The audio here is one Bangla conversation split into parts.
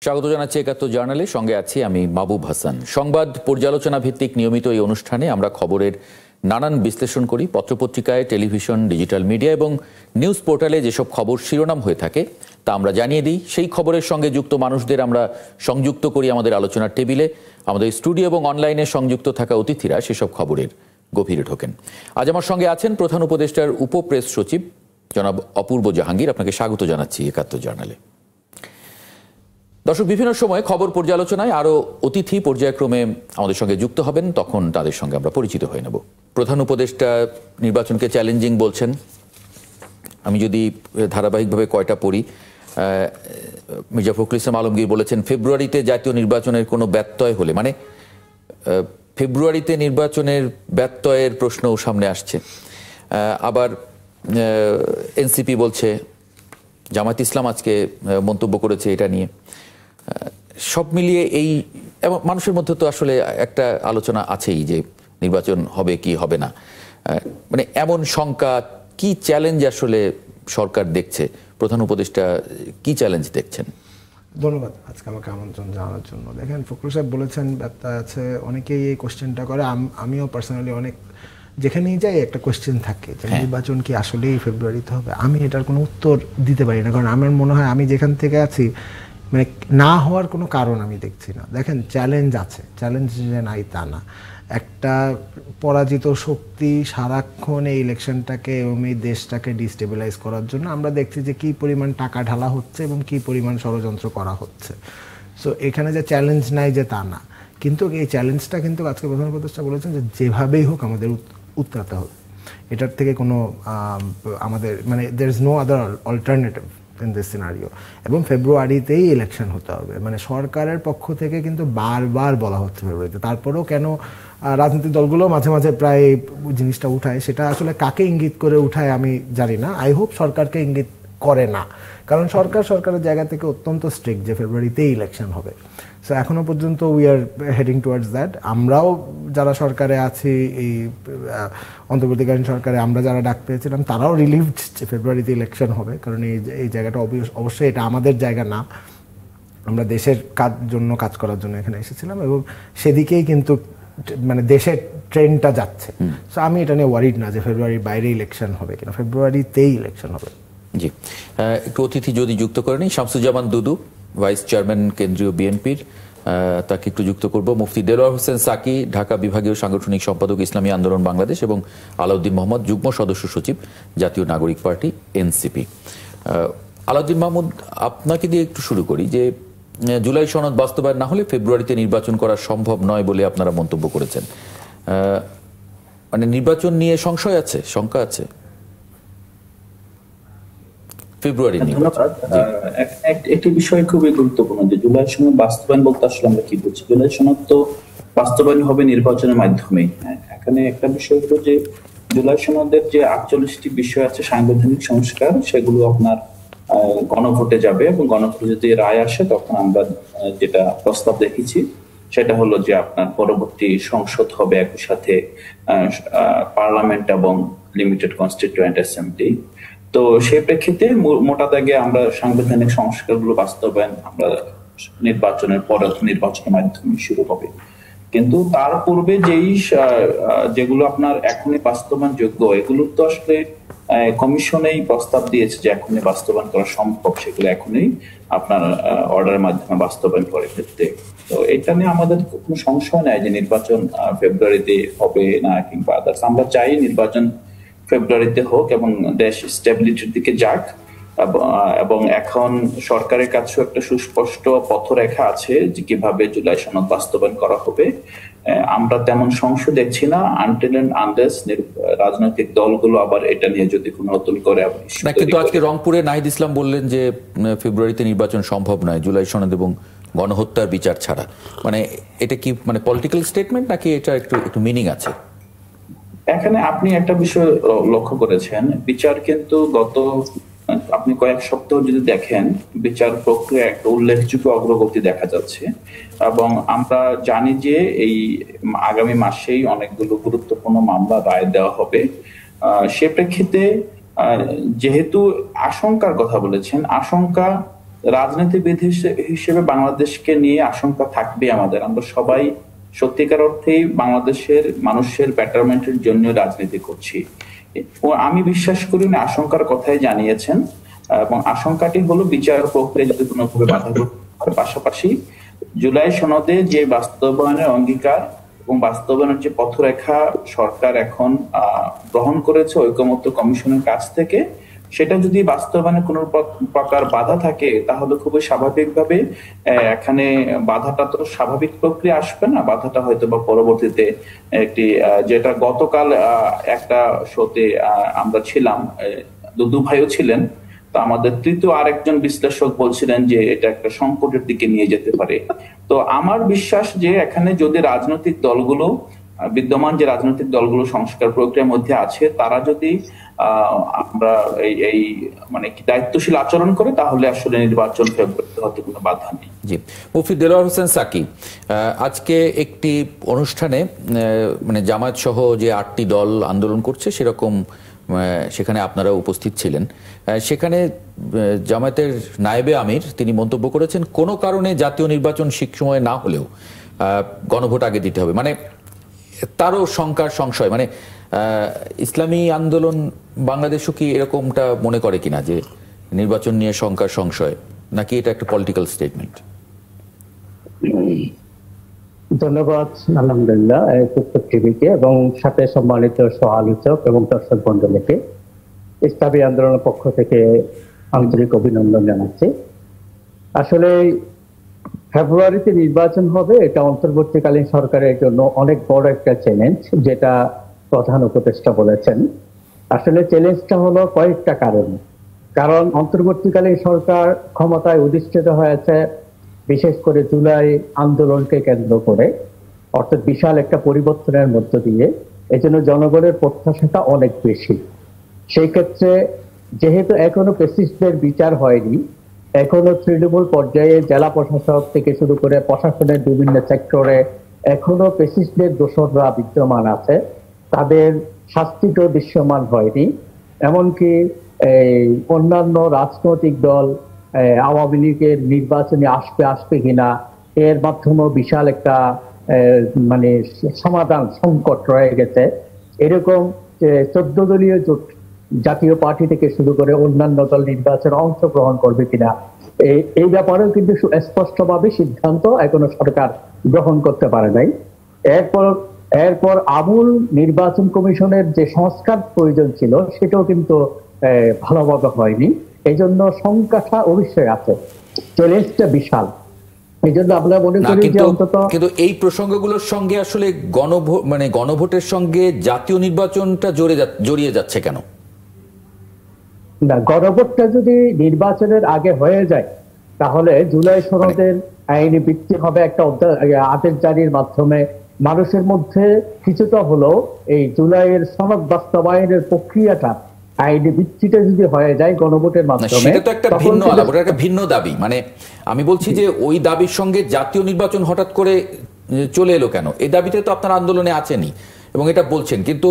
স্বাগত জানাচ্ছি একাত্তর জার্নালে, সঙ্গে আছি আমি মাহবুব হাসান। সংবাদ পর্যালোচনা ভিত্তিক নিয়মিত এই অনুষ্ঠানে আমরা খবরের নানান বিশ্লেষণ করি। পত্রপত্রিকায়, টেলিভিশন, ডিজিটাল মিডিয়া এবং নিউজ পোর্টালে যেসব খবর শিরোনাম হয়ে থাকে তা আমরা জানিয়ে দিই। সেই খবরের সঙ্গে যুক্ত মানুষদের আমরা সংযুক্ত করি আমাদের আলোচনার টেবিলে। আমাদের স্টুডিও এবং অনলাইনে সংযুক্ত থাকা অতিথিরা সেসব খবরের গভীরে ঢোকেন। আজ আমার সঙ্গে আছেন প্রধান উপদেষ্টার উপপ্রেস সচিব জনাব অপূর্ব জাহাঙ্গীর। আপনাকে স্বাগত জানাচ্ছি একাত্তর জার্নালে। দর্শক, বিভিন্ন সময় খবর পর্যালোচনায় আরও অতিথি পর্যায়ক্রমে আমাদের সঙ্গে যুক্ত হবেন, তখন তাদের সঙ্গে আমরা পরিচিত হয়ে নেব। প্রধান উপদেষ্টা নির্বাচনকে চ্যালেঞ্জিং বলছেন। আমি যদি ধারাবাহিকভাবে কয়টা পড়ি, মির্জা ফখরুল ইসলাম আলমগীর বলেছেন ফেব্রুয়ারিতে জাতীয় নির্বাচনের কোনো ব্যত্যয় হলে, মানে ফেব্রুয়ারিতে নির্বাচনের ব্যত্যয়ের প্রশ্নও সামনে আসছে। আবার এনসিপি বলছে, জামায়াত ইসলাম আজকে মন্তব্য করেছে এটা নিয়ে। সব মিলিয়ে এই এবং মানুষের মধ্যে তো আসলে একটা আলোচনা আছেই যে নির্বাচন হবে কি হবে না, মানে এমন শঙ্কা, কি চ্যালেঞ্জ আসলে সরকার দেখছে? প্রধান উপদেষ্টা কি চ্যালেঞ্জ দেখছেন? ধন্যবাদ আজকে আমাকে আমন্ত্রণ জানানোর জন্য। দেখেন, ফখরুল সাহেব বলেছেন ব্যত্যয় আছে, অনেকেই এই কোশ্চেনটা করে। আমিও পার্সোনালি অনেক যেখানেই যাই একটা কোশ্চেন থাকে যে নির্বাচন কি আসলেই ফেব্রুয়ারিতে হবে। আমি এটার কোনো উত্তর দিতে পারি না, কারণ আমার মনে হয় আমি যেখান থেকে আছি মানে না হওয়ার কোনো কারণ আমি দেখছি না। দেখেন, চ্যালেঞ্জ আছে, চ্যালেঞ্জ যে নাই তা না। একটা পরাজিত শক্তি সারাক্ষণ এই ইলেকশনটাকে এবং এই দেশটাকে ডিস্টেবিলাইজ করার জন্য আমরা দেখছি যে কী পরিমাণ টাকা ঢালা হচ্ছে এবং কী পরিমাণ ষড়যন্ত্র করা হচ্ছে। সো এখানে যে চ্যালেঞ্জ নাই যে তা না, কিন্তু এই চ্যালেঞ্জটা কিন্তু আজকে প্রধান উপদেষ্টা বলেছেন যে যেভাবেই হোক আমাদের উতরাতে হবে। এটার থেকে কোনো আমাদের মানে দের is no other alternative in this scenario. এবং ফেব্রুয়ারিতেই ইলেকশন হতে হবে, মানে সরকারের পক্ষ থেকে কিন্তু বারবার বলা হচ্ছে ফেব্রুয়ারিতে। তারপরেও কেন রাজনৈতিক দলগুলো মাঝে মাঝে প্রায় জিনিসটা উঠায়, সেটা আসলে কাকে ইঙ্গিত করে উঠায় আমি জানি না। আই হোপ সরকারকে ইঙ্গিত করে না, কারণ সরকারের জায়গা থেকে অত্যন্ত স্ট্রিক্ট যে ফেব্রুয়ারিতেই ইলেকশন হবে। সো এখনও পর্যন্ত we are heading towards that. আমরাও যারা সরকারে আছি, এই অন্তর্বর্তীকালীন সরকারে আমরা যারা ডাক পেয়েছিলাম তারাও রিলিভড যে ফেব্রুয়ারিতে ইলেকশন হবে, কারণ এই জায়গাটা অবশ্যই এটা আমাদের জায়গা না। আমরা দেশের জন্য কাজ করার জন্য এখানে এসেছিলাম এবং সেদিকেই কিন্তু মানে দেশের ট্রেন্ডটা যাচ্ছে। সো আমি এটা নিয়ে ওয়ারিড না যে ফেব্রুয়ারির বাইরে ইলেকশন হবে কিনা, ফেব্রুয়ারিতেই ইলেকশন হবে। জি, একটু অতিথি যদি যুক্ত করে নিই। শামসুজ্জামান দুদু, ভাইস চেয়ারম্যান কেন্দ্রীয় বিএনপির, তাকে একটু যুক্ত করব। মুফতি দেলোয়ার হোসেন সাকি, ঢাকা বিভাগীয় সাংগঠনিক সম্পাদক ইসলামী আন্দোলন বাংলাদেশ, এবং আলাউদ্দিন মোহাম্মদ, যুগ্ম সদস্য সচিব জাতীয় নাগরিক পার্টি এনসিপি। আলাউদ্দিন মাহমুদ, আপনাকে দিয়ে একটু শুরু করি যে জুলাই সনদ বাস্তবায়ন না হলে ফেব্রুয়ারিতে নির্বাচন করা সম্ভব নয় বলে আপনারা মন্তব্য করেছেন। মানে নির্বাচন নিয়ে সংশয় আছে, শঙ্কা আছে ফেব্রুয়ারি নিয়ে? ধন্যবাদ। একটি বিষয় খুবই গুরুত্বপূর্ণ যে জুলাই সনদ বাস্তবায়ন বলতে আসলে আমরা কি বুঝি। জুলাই সনদ তো বাস্তবায়ন হবে নির্বাচনের মাধ্যমেই। এখানে একটা বিষয় হলো যে জুলাই সনদের যে 48টি বিষয় আছে সাংবিধানিক সংস্কার, সেগুলো আপনার গণভোটে যাবে এবং গণভোটে যদি রায় আসে তখন আমরা যেটা প্রস্তাব দেখেছি সেটা হলো যে আপনার পরবর্তী সংসদ হবে একই সাথে পার্লামেন্ট এবং লিমিটেড কনস্টিটিউয়েন্ট অ্যাসেম্বলি। তো সেই প্রেক্ষিতে মোটা দাগে আমরা সাংবিধানিক সংস্কারগুলো বাস্তবায়ন আমরা নির্বাচনের পরে নির্বাচনের মাধ্যমে শুরু হবে। কিন্তু তার পূর্বে যেগুলো আপনার এখনই বাস্তবায়ন যোগ্য, এগুলো তো আসলে কমিশনেই প্রস্তাব দিয়েছে যে এখনই বাস্তবায়ন করা সম্ভব, সেগুলো এখনই আপনার অর্ডারের মাধ্যমে বাস্তবায়ন করে ফেলতে। তো এটা নিয়ে আমাদের কোনো সংশয় নাই যে নির্বাচন ফেব্রুয়ারিতে হবে না কিংবা আদার্স। আমরা চাই নির্বাচন ফেব্রুয়ারিতে হোক এবং দেশ স্টেবিলিটির দিকে যাক, এবং এখন সরকারের কাছেও একটা সুস্পষ্ট পথরেখা আছে যে কিভাবে জুলাই সনদ বাস্তবায়ন করা হবে। আমরা তেমন সংশয় দেখছি না আনটিল এন্ড আনলেস রাজনৈতিক দলগুলো আবার এটা নিয়ে যদি কোনো নতুন করে। কিন্তু আজকে রংপুরে নাহিদ ইসলাম বললেন যে ফেব্রুয়ারিতে নির্বাচন সম্ভব নয় জুলাই সনদ এবং গণহত্যার বিচার ছাড়া। মানে এটা কি মানে পলিটিক্যাল স্টেটমেন্ট নাকি এটা একটু মিনিং আছে? এখানে আপনি একটা বিষয় লক্ষ্য করেছেন, বিচার কিন্তু আপনি কয়েক সপ্তাহ যদি দেখেন বিচার প্রক্রিয়া একটা উল্লেখযোগ্য অগ্রগতি দেখা যাচ্ছে, এবং আমরা জানি যে এই আগামী মাসেই অনেকগুলো গুরুত্বপূর্ণ মামলা রায় দেওয়া হবে। সে প্রেক্ষিতে যেহেতু আশঙ্কার কথা বলেছেন, আশঙ্কা রাজনীতিবিদ হিসেবে বাংলাদেশকে নিয়ে আশঙ্কা থাকবে আমাদের। আমরা সবাই সত্যিকার অর্থেই বাংলাদেশের মানুষের বেটারমেন্টের জন্য রাজনীতি করছি। আমি বিশ্বাস করি না আশঙ্কার কথাই জানিয়েছেন, এবং আশঙ্কাটি হলো বিচার প্রক্রিয়া যদি কোনোভাবে বাধাগ্রস্ত হয়। পাশাপাশি জুলাই সনদে যে বাস্তবায়নের অঙ্গীকার এবং বাস্তবায়নের যে পথরেখা সরকার এখন গ্রহণ করেছে ঐকমত্য কমিশনের কাছ থেকে, সেটা যদি বাস্তবায়নে কোনো প্রকার বাধা থাকে তাহলে খুবই স্বাভাবিকভাবে এখানে বাধাটা তো স্বাভাবিক প্রক্রিয়া আসবে না, বাধাটা হয়তো বা পরবর্তীতে একটি যেটা গতকাল একটা শোতে আমরা ছিলাম, দুদু ভাইও ছিলেন, তো আমাদের তৃতীয় আরেকজন বিশ্লেষক বলছিলেন যে এটা একটা সংকটের দিকে নিয়ে যেতে পারে। তো আমার বিশ্বাস যে এখানে যদি রাজনৈতিক দলগুলো, বিদ্যমান যে রাজনৈতিক দলগুলো সংস্কার প্রক্রিয়ার মধ্যে আছে, তারা যদি আমরা এই মানে কি দায়িত্বশীল আচরণ করে, তাহলে আসলে নির্বাচন ফেব্রুয়ারিতে হতে কোনো বাধা নেই। জি, মুফতি দেলোয়ার হোসেন সাকি, আজকে একটি অনুষ্ঠানে মানে জামায়াত সহ যে 8টি দল আন্দোলন করছে সেরকম, সেখানে আপনারা উপস্থিত ছিলেন। সেখানে জামায়াতের নায়েবে আমির তিনি মন্তব্য করেছেন কোনো কারণে জাতীয় নির্বাচন ঠিক সময়ে না হলেও গণভোট আগে দিতে হবে। মানে তারও শঙ্কার সংশয়, মানে ইসলামী আন্দোলন বাংলাদেশও কি এরকমটা মনে করে কিনা যে নির্বাচন নিয়ে শঙ্কার সংশয়, নাকি এটা একটা পলিটিক্যাল স্টেটমেন্ট? ধন্যবাদ আলহামদুলিল্লাহ টিভিকে এবং সাথে সম্মানিত সহ আলোচক এবং দর্শক মন্ডলীকে ইসলামী আন্দোলনের পক্ষ থেকে আন্তরিক অভিনন্দন জানাচ্ছি। আসলে ফেব্রুয়ারিতে নির্বাচন হবে, এটা অন্তর্বর্তীকালীন সরকারের জন্য অনেক বড় একটা চ্যালেঞ্জ, যেটা প্রধান উপদেষ্টা বলেছেন। আসলে চ্যালেঞ্জটা হলো কয়েকটা কারণ অন্তর্বর্তীকালীন সরকার ক্ষমতায় অধিষ্ঠিত হয়েছে বিশেষ করে জুলাই আন্দোলনকে কেন্দ্র করে, অর্থাৎ বিশাল একটা পরিবর্তনের মধ্য দিয়ে। এজন্য জনগণের প্রত্যাশাটা অনেক বেশি। সেই ক্ষেত্রে যেহেতু এখনো ফ্যাসিস্টদের বিচার হয়নি, এখনো তৃণমূল পর্যায়ে জেলা প্রশাসক থেকে শুরু করে প্রশাসনের বিভিন্ন সেক্টরে এখনো ফ্যাসিস্টদের দোসররা বিদ্যমান আছে, তাদের শাস্তিটাও দৃশ্যমান হয়নি। এমনকি অন্যান্য রাজনৈতিক দল আওয়ামী লীগের নির্বাচনে আসবে কিনা, এর মাধ্যমেও বিশাল একটা মানে সমাধান সংকট রয়ে গেছে। এরকম 14 দলীয় জোট, জাতীয় পার্টি থেকে শুরু করে অন্যান্য দল নির্বাচনে অংশগ্রহণ করবে কিনা, এই ব্যাপারেও কিন্তু স্পষ্টভাবে সিদ্ধান্ত এখনো সরকার গ্রহণ করতে পারে নাই। এরপর আমূল নির্বাচন কমিশনের যে সংস্কার প্রয়োজন ছিল সেটাও কিন্তু ভালোভাবে হয়নি। এই জন্য সংখ্যাটা অবশ্যই আছে, চ্যালেঞ্জটা বিশাল। এই জন্য আমরা মনে করি যে অন্তত কিন্তু এই প্রসঙ্গগুলোর সঙ্গে আসলে গণভোটের সঙ্গে জাতীয় নির্বাচনটা জড়িয়ে যাচ্ছে কেন? না, গণভোটটা যদি নির্বাচনের আগে হয়ে যায় তাহলে জুলাই সনদের আইনি ভিত্তি হবে একটা আদেশ জারির মাধ্যমে। মানুষের মধ্যে কিছুটা হলো এই জুলাইয়ের সনদ বাস্তবায়নের প্রক্রিয়াটা আইনি ভিত্তিতে যদি হয়ে যায় গণভোটের মাধ্যমে, সেটা তো একটা ভিন্ন আলাপ, ওটা একটা ভিন্ন দাবি। মানে আমি বলছি যে ওই দাবির সঙ্গে জাতীয় নির্বাচন হঠাৎ করে চলে এলো কেন? এই দাবিতে তো আপনার আন্দোলনে আছেনই এবং এটা বলছেন, কিন্তু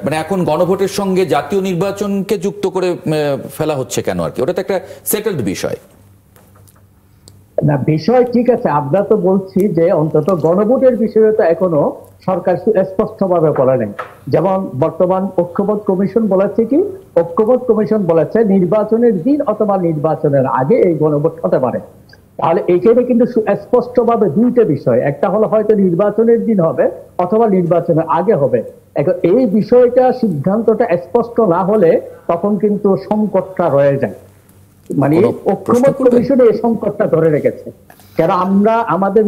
মানে এখন গণভোটের সঙ্গে জাতীয় নির্বাচনকে যুক্ত করে ফেলা হচ্ছে কেন আর কি? ওটা তো একটা সেটেলড বিষয় না। বিষয় ঠিক আছে, আমরা তো বলছি যে অন্তত গণভোটের বিষয়ে তো এখনো সরকার স্পষ্টভাবে বলে নেই। যেমন বর্তমান ঐক্যমত্য কমিশন বলেছে কি, ঐক্যমত্য কমিশন বলেছে নির্বাচনের দিন অথবা নির্বাচনের আগে এই গণভোট হতে পারে। তাহলে এখানে কিন্তু স্পষ্টভাবে দুইটা বিষয়, একটা হলো হয়তো নির্বাচনের দিন হবে অথবা নির্বাচনের আগে হবে। এখন এই বিষয়টা সিদ্ধান্তটা স্পষ্ট না হলে তখন কিন্তু সংকটটা রয়ে যায়। মানে ঐক্যমত্য কমিশনে এই সংকটটা ধরে রেখেছে। কেন আমরা আমাদের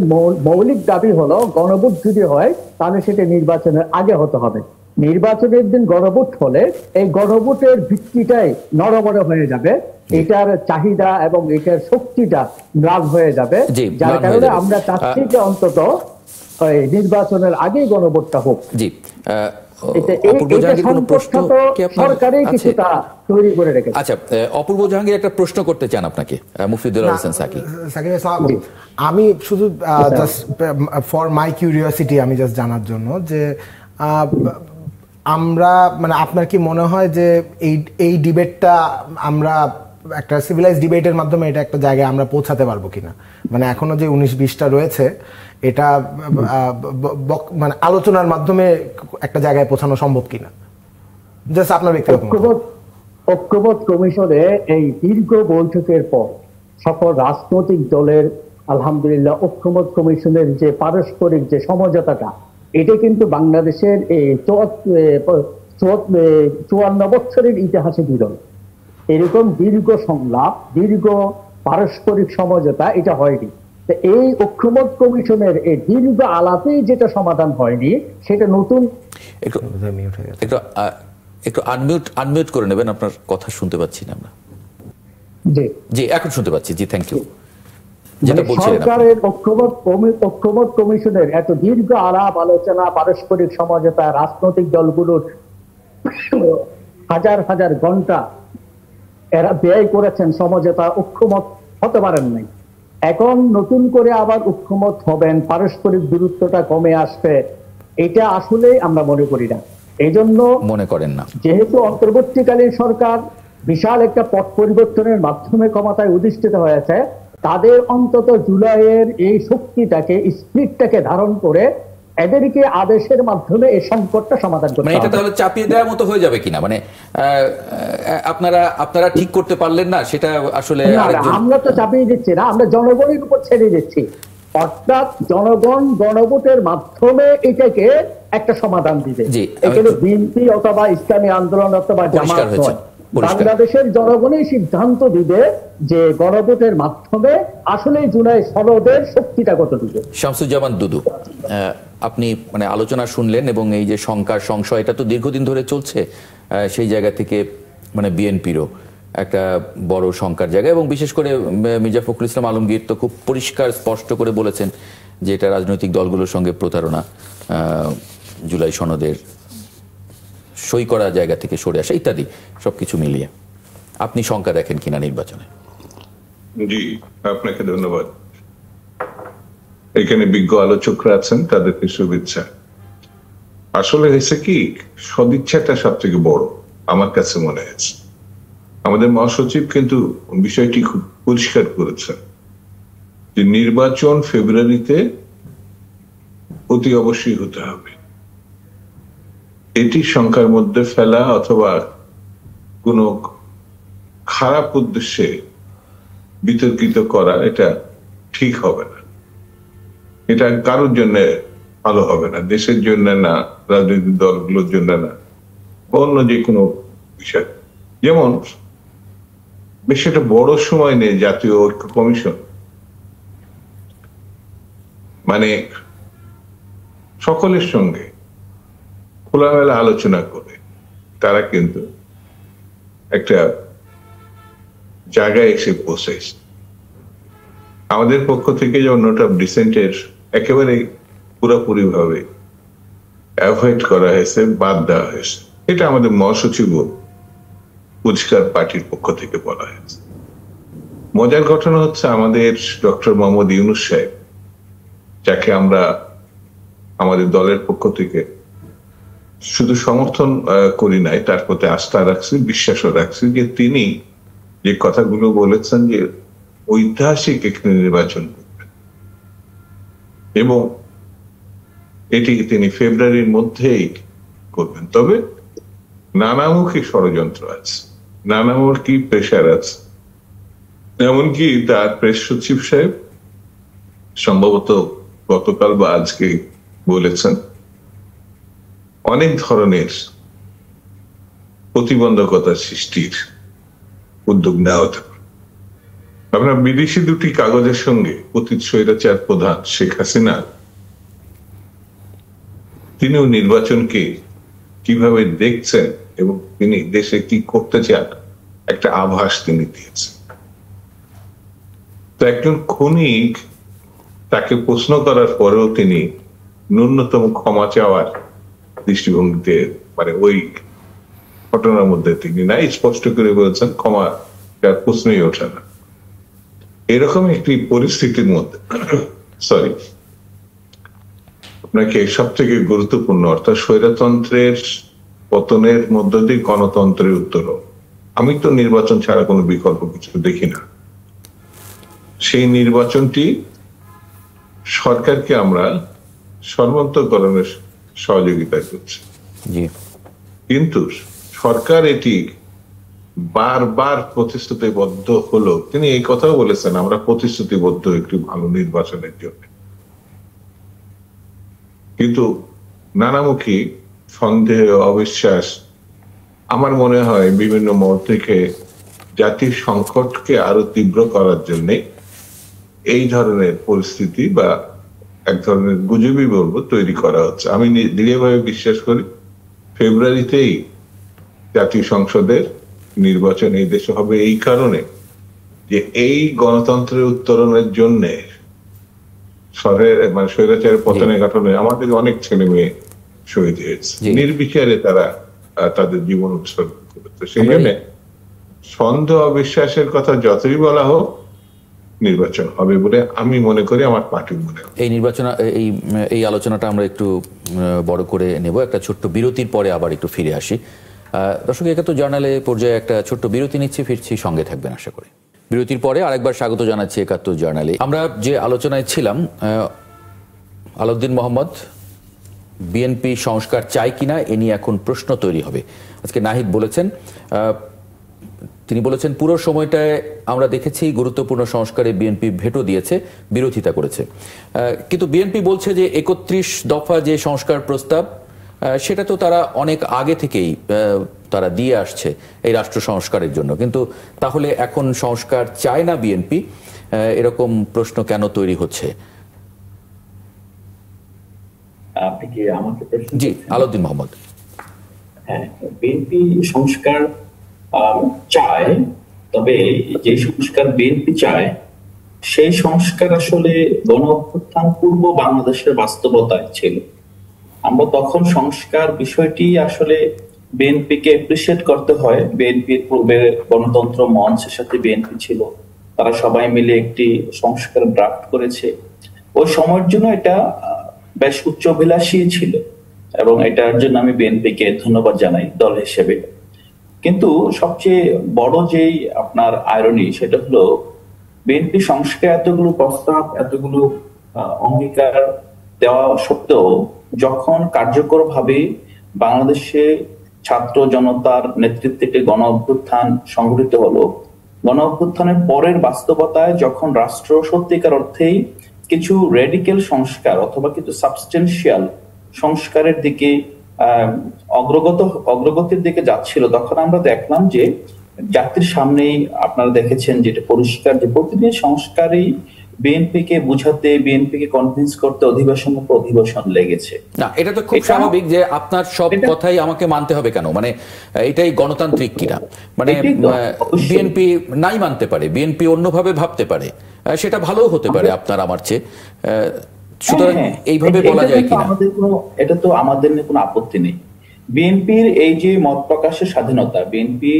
মৌলিক দাবি হলো গণভোট যদি হয় তাহলে সেটা নির্বাচনের আগে হতে হবে। নির্বাচনের দিন গণভোট হলে এই গণভোটের ভিত্তিটাই নড়বড়ে হয়ে যাবে, এটার চাহিদা এবং এটার শক্তিটা ম্লান হয়ে যাবে। যার কারণে আমরা চাচ্ছি যে অন্তত নির্বাচনের আগেই গণভোটটা হোক। জি, আচ্ছা, অপূর্ব জাহাঙ্গীর একটা প্রশ্ন করতে চান আপনাকে, মুফতি দেলোয়ার হোসেন সাকি। আমি শুধু জাস্ট ফর মাই কিউরিওসিটি, আমি জাস্ট জানার জন্য যে আমরা মানে আপনার কি মনে হয় যে এই ডিবেটটা আমরা একটা সিভিলাইজ ডিবেটের মাধ্যমে এটা একটা জায়গায় আমরা পৌঁছাতে পারবো কিনা, মানে এখনো যে 19-20টা রয়েছে এটা মানে আলোচনার মাধ্যমে একটা জায়গায় পৌঁছানো সম্ভব কিনা, জাস্ট আপনার ব্যক্তিগত ঐক্যমত কমিশনে এই দীর্ঘ বৈঠকের পর সকল রাজনৈতিক দলের আলহামদুলিল্লাহ ঐক্যমত কমিশনের যে পারস্পরিক যে সমঝোতাটা, এটা কিন্তু বাংলাদেশের এই 54 বছরের ইতিহাসে বিরল। এরকম দীর্ঘ সংলাপ, দীর্ঘ পারস্পরিক সমঝোতা এটা হয়নি। এই ঐক্যমত কমিশনের এই দীর্ঘ আলাপেই যেটা সমাধান হয়নি, সেটা নতুন একটু আনমিউট করে নেবেন, আপনার কথা শুনতে পাচ্ছি না আমরা। জি এখন শুনতে পাচ্ছি, জি থ্যাংক ইউ। যেটা বলছিলেন সরকারের ঐক্যমত কমিশনের এত দীর্ঘ আলাপ আলোচনা, পারস্পরিক সমঝোতা, রাজনৈতিক দলগুলোর হাজার হাজার ঘন্টা এরা ব্যয় করেছেন সমঝোতা, ঐক্যমত হতে পারেন নাই। এখন নতুন করে আবার ঐক্যমত হবেন, পারস্পরিক দূরত্বটা কমে আসবে, এটা আসলে আমরা মনে করি না। এই জন্য মনে করেন না, যেহেতু অন্তর্বর্তীকালীন সরকার বিশাল একটা পট পরিবর্তনের মাধ্যমে ক্ষমতায় অধিষ্ঠিত হয়েছে, তাদের অন্তত জুলাইয়ের এই শক্তিটাকে, স্পিরিটটাকে ধারণ করে এদেরকে আদেশের মাধ্যমে এই সংকটটা সমাধান করতে হবে। এটা তাহলে চাপিয়ে দেওয়ার মতো হয়ে যাবে কিনা, মানে আপনারা ঠিক করতে পারলেন না সেটা আসলে আমরা তো চাপিয়ে দিচ্ছি না, আমরা জনগণের উপর ছেড়ে দিচ্ছি। অর্থাৎ জনগণ গণভোটের মাধ্যমে এটাকে একটা সমাধান দিবে। এখানে বিএনপি অথবা ইসলামী আন্দোলন অথবা জামাত নয়, বাংলাদেশের জনগণই সিদ্ধান্ত দিবে যে গণভোটের মাধ্যমে আসলে জুলাই সনদের শক্তিটা কতটুকু। শামসুজ্জামান দুদু, আপনি মানে আলোচনা শুনলেন এবং এই যে সংশয় এটা তো দীর্ঘদিন ধরে চলছে, সেই জায়গা থেকে মানে বিএনপিরও একটা বড় শঙ্কার জায়গা, এবং বিশেষ করে মির্জা ফখরুল ইসলাম আলমগীর তো খুব পরিষ্কার স্পষ্ট করে বলেছেন যে এটা রাজনৈতিক দলগুলোর সঙ্গে প্রতারণা, জুলাই সনদের সই করা জায়গা থেকে সরে আসা ইত্যাদি সবকিছু মিলিয়ে আপনি শঙ্কা দেখেন কিনা নির্বাচনে? জি, আপনাকে ধন্যবাদ। এখানে বিজ্ঞ আলোচকরা আছেন, তাদেরকে শুভেচ্ছা। আসলে হয়েছে কি, সদিচ্ছাটা সব থেকে বড় আমার কাছে মনে হয়েছে। আমাদের মহাসচিব কিন্তু বিষয়টি খুব পরিষ্কার করেছেন যে নির্বাচন ফেব্রুয়ারিতে অতি অবশ্যই হতে হবে। এটি শঙ্কার মধ্যে ফেলা অথবা কোনো খারাপ উদ্দেশ্যে বিতর্কিত করা এটা ঠিক হবে না, এটা কারোর জন্য ভালো হবে না, দেশের জন্য না, রাজনৈতিক দলগুলোর জন্য না, অন্য যে কোনো বিষয়। যেমন বেশ একটা বড় সময় নেই জাতীয় ঐক্য কমিশন, মানে সকলের সঙ্গে খোলামেলা আলোচনা করে তারা কিন্তু একটা জায়গায় এসে পৌঁছেছে। আমাদের পক্ষ থেকে যেমন নোট অফ ডিসেন্টের একেবারে পুরোপুরি ভাবে অ্যাভয়েড করা হয়েছে, বাদ দেওয়া হয়েছে, এটা আমাদের মহাসচিব পরিষ্কার পার্টির পক্ষ থেকে বলা হয়েছে। মজার ঘটনা হচ্ছে আমাদের ডক্টর মোহাম্মদ ইউনূস সাহেব, যাকে আমরা আমাদের দলের পক্ষ থেকে শুধু সমর্থন করি নাই, তার প্রতি আস্থা রাখছি, বিশ্বাসও রাখছি যে তিনি যে কথাগুলো বলেছেন যে ঐতিহাসিক একটি নির্বাচন করবেন এবং এটি তিনি ফেব্রুয়ারির মধ্যেই করবেন। তবে নানামুখী ষড়যন্ত্র আছে, নানামুখী প্রেশার আছে। এমনকি তার প্রেস সচিব সাহেব সম্ভবত গতকাল বা আজকে বলেছেন অনেক ধরনের প্রতিবন্ধকতা সৃষ্টির উদ্যোগ নেওয়া হতে পারে। আপনার বিদেশি দুটি কাগজের সঙ্গে অতীত স্বৈরাচার প্রধান শেখ হাসিনা, তিনিও নির্বাচনকে কিভাবে দেখছেন এবং তিনি দেশে কি করতে চান একটা আভাস তিনি দিয়েছেন। তো একজন ক্ষণিক তাকে প্রশ্ন করার পরেও তিনি ন্যূনতম ক্ষমা চাওয়ার দৃষ্টিভঙ্গিতে, মানে ওই ঘটনার মধ্যে তিনি নাই, স্পষ্ট করে বলেছেন ক্ষমা প্রশ্নই ওঠে না। এরকম একটি পরিস্থিতির মধ্যে আপনাকে সব থেকে গুরুত্বপূর্ণ অর্থাৎ স্বৈরতন্ত্রের পতনের মধ্য দিয়ে গণতন্ত্রের উত্তরণ, আমি তো নির্বাচন ছাড়া কোনো বিকল্প কিছু দেখি না। সেই নির্বাচনটি সরকারকে আমরা সর্বান্তকরণের সহযোগিতা করছি, জি, কিন্তু সরকার এটি বারবার প্রতিশ্রুতিবদ্ধ হলো। তিনি এই কথাও বলেছেন, আমরা প্রতিশ্রুতিবদ্ধ একটি ভালো নির্বাচনের জন্য, কিন্তু নানামুখী সন্দেহ, অবিশ্বাস, আমার মনে হয় বিভিন্ন মহল থেকে জাতির সংকটকে আরো তীব্র করার জন্য এই ধরনের পরিস্থিতি বা এক ধরনের গুজবই বলবো তৈরি করা হচ্ছে। আমি দৃঢ়ভাবে বিশ্বাস করি ফেব্রুয়ারিতেই জাতীয় সংসদের নির্বাচন এই দেশে হবে, এই কারণে যে এই গণতন্ত্রের উত্তরণের জন্য স্বৈরাচারের পতনের ঘটনায় আমাদের অনেক ছেলে মেয়ে শহীদ হয়েছে, নির্বিচারে তারা তাদের জীবন উৎসর্গ করেছে। সেই জন্য সন্দেহ অবিশ্বাসের কথা যতই বলা হোক, নির্বাচন হবে বলে আমি মনে করি, আমার পার্টি মনে হয়। এই আলোচনাটা আমরা একটু বড় করে নেব, একটা ছোট্ট বিরতির পরে আবার একটু ফিরে আসি। দর্শক, ৭১ জার্নালে পর্যায়ে একটা ছোট্ট বিরতি নিচ্ছি, ফিরছি, সঙ্গে থাকবেন আশা করি। বিরতির পরে আরেকবার স্বাগত জানাচ্ছি ৭১ জার্নালে। আমরা যে আলোচনায় ছিলাম, আলাউদ্দিন মোহাম্মদ বিএনপি সংস্কার চায় কিনা এ নিয়ে এখন প্রশ্ন তৈরি হবে। আজকে নাহিদ বলেছেন, তিনি বলেছেন পুরো সময়টায় আমরা দেখেছি গুরুত্বপূর্ণ সংস্কারে বিএনপি ভেটো দিয়েছে, বিরোধিতা করেছে, কিন্তু বিএনপি বলছে যে ৩১ দফা যে সংস্কার প্রস্তাব সেটা তো তারা অনেক আগে থেকেই তারা দিয়ে আসছে এই রাষ্ট্র সংস্কারের জন্য, কিন্তু তাহলে এখন সংস্কার চায় না বিএনপি, এরকম প্রশ্ন কেন তৈরি হচ্ছে? আপনি কি আমাকে প্রশ্ন? জি, আলাউদ্দিন মোহাম্মদ। হ্যাঁ, বিএনপি সংস্কার চায়, তবে যে সংস্কার বিএনপি চায় সেই সংস্কার আসলে গণ অভ্যুত্থান পূর্ব বাংলাদেশের বাস্তবতায় ছিল। আমরা তখন সংস্কার বিষয়টি আসলে বিএনপিকে অ্যাপ্রিসিয়েট করতে হয়। বিএনপির পূর্বে গণতন্ত্র মঞ্চের সাথে বিএনপি ছিল, তারা সবাই মিলে একটি সংস্কার ড্রাফট করেছে। ওই সময়ের জন্য এটা বেশ উচ্চাভিলাষী ছিল এবং এটার জন্য আমি বিএনপিকে ধন্যবাদ জানাই দল হিসেবে। কিন্তু সবচেয়ে বড় যেই আপনার আইরনি, সেটা হলো বিএনপি সংস্কার এতগুলো প্রস্তাব, এতগুলো অঙ্গীকার দেওয়া সত্ত্বেও যখন কার্যকরভাবে বাংলাদেশে ছাত্র জনতার নেতৃত্বে একটি গণ অভ্যুত্থান সংঘটিত হলো, গণ অভ্যুত্থানের পরের বাস্তবতায় যখন রাষ্ট্র সত্যিকার অর্থেই কিছু রেডিক্যাল সংস্কার অথবা কিছু সাবস্টেন্সিয়াল সংস্কারের দিকে অগ্রগতির দিকে যাচ্ছিল, তখন আমরা দেখলাম যে জাতির সামনেই আপনারা দেখেছেন যেটা পরিষ্কার যে প্রতিটি সংস্কারই বিএনপিকে বুঝাতে, বিএনপিকে কনভিন্স করতে অধিবেশন পর অধিবেশন লেগেছে। না, এটা তো খুব স্বাভাবিক যে আপনার সব কথাই আমাকে মানতে হবে কেন, মানে এটাই গণতান্ত্রিক কিনা, মানে বিএনপি নাই মানতে পারে, বিএনপি অন্যভাবে ভাবতে পারে, সেটা ভালো হতে পারে আপনার আমার চেয়ে, সুতরাং এইভাবে বলা যায় কিনা? এটা তো আমাদের কোনো আপত্তি নেই। বিএনপির এই যে মত প্রকাশের স্বাধীনতা, বিএনপি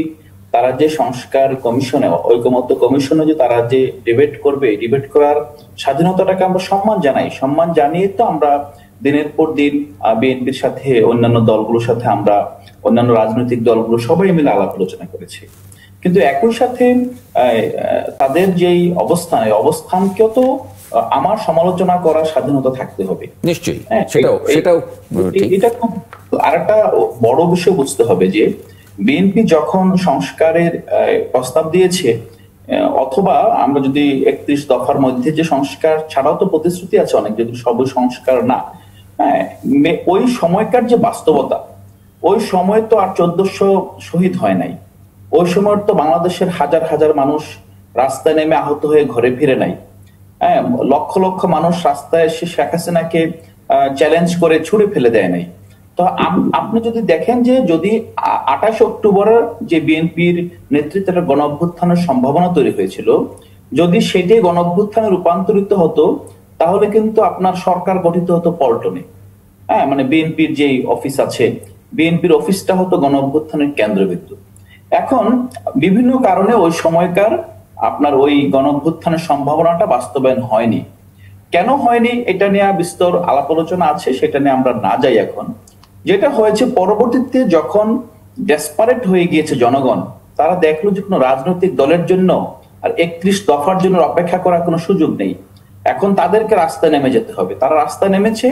তারা যে সংস্কার কমিশনে, ঐকমত্য কমিশনে যে তারা যে ডিবেট করবে, ডিবেট করার স্বাধীনতাটাকে আমরা সম্মান জানাই। সম্মান জানিয়ে তো আমরা দিনের পর দিন বিএনপির সাথে, অন্যান্য দলগুলোর সাথে, আমরা অন্যান্য রাজনৈতিক দলগুলো সবাই মিলে আলাপ আলোচনা করেছি। কিন্তু একই সাথে তাদের যেই অবস্থান, এই অবস্থানকেও তো আমার সমালোচনা করার স্বাধীনতা থাকতে হবে। নিশ্চয়ই, সেটাও এটা খুব আরেকটা বড় বিষয় বুঝতে হবে যে বিএনপি যখন সংস্কারের প্রস্তাব দিয়েছে, অথবা আমরা যদি ৩১ দফার মধ্যে যে সংস্কার ছাড়াও তো প্রতিশ্রুতি আছে অনেক, যদি সব সংস্কার না, ওই সময়কার যে বাস্তবতা, ওই সময় তো আর ১৪০০ শহীদ হয় নাই, ওই সময় তো বাংলাদেশের হাজার হাজার মানুষ রাস্তায় নেমে আহত হয়ে ঘরে ফিরে নাই, লক্ষ লক্ষ মানুষ রাস্তায় এসে শেখ হাসিনাকে চ্যালেঞ্জ করে ছুড়ে ফেলে দেয় নাই। তো আপনি যদি দেখেন যে যদি ২৮ অক্টোবরের যে বিএনপির নেতৃত্বে গণ অভ্যুত্থানের সম্ভাবনা তৈরি হয়েছিল, যদি সেটাই গণ অভ্যুত্থানে রূপান্তরিত হতো, তাহলে কিন্তু আপনার সরকার গঠিত হতো পল্টনে। মানে বিএনপির যে অফিস আছে, বিএনপির অফিসটা হতো গণ অভ্যুত্থানের কেন্দ্রবিন্দু। এখন বিভিন্ন কারণে ওই সময়কার আপনার ওই গণ অভ্যুত্থানের সম্ভাবনাটা বাস্তবায়ন হয়নি। কেন হয়নি এটা নিয়ে বিস্তর আলাপ আলোচনা আছে, সেটা নিয়ে আমরা না যাই এখন। যেটা হয়েছে পরবর্তীতে যখন ডেসপারেট হয়ে গিয়েছে জনগণ, তারা দেখলো যে কোনো রাজনৈতিক দলের জন্য আর 31 দফার জন্য অপেক্ষা করার কোনো সুযোগ নেই। এখন তাদেরকে রাস্তায় নেমে যেতে হবে। তারা রাস্তায় নেমেছে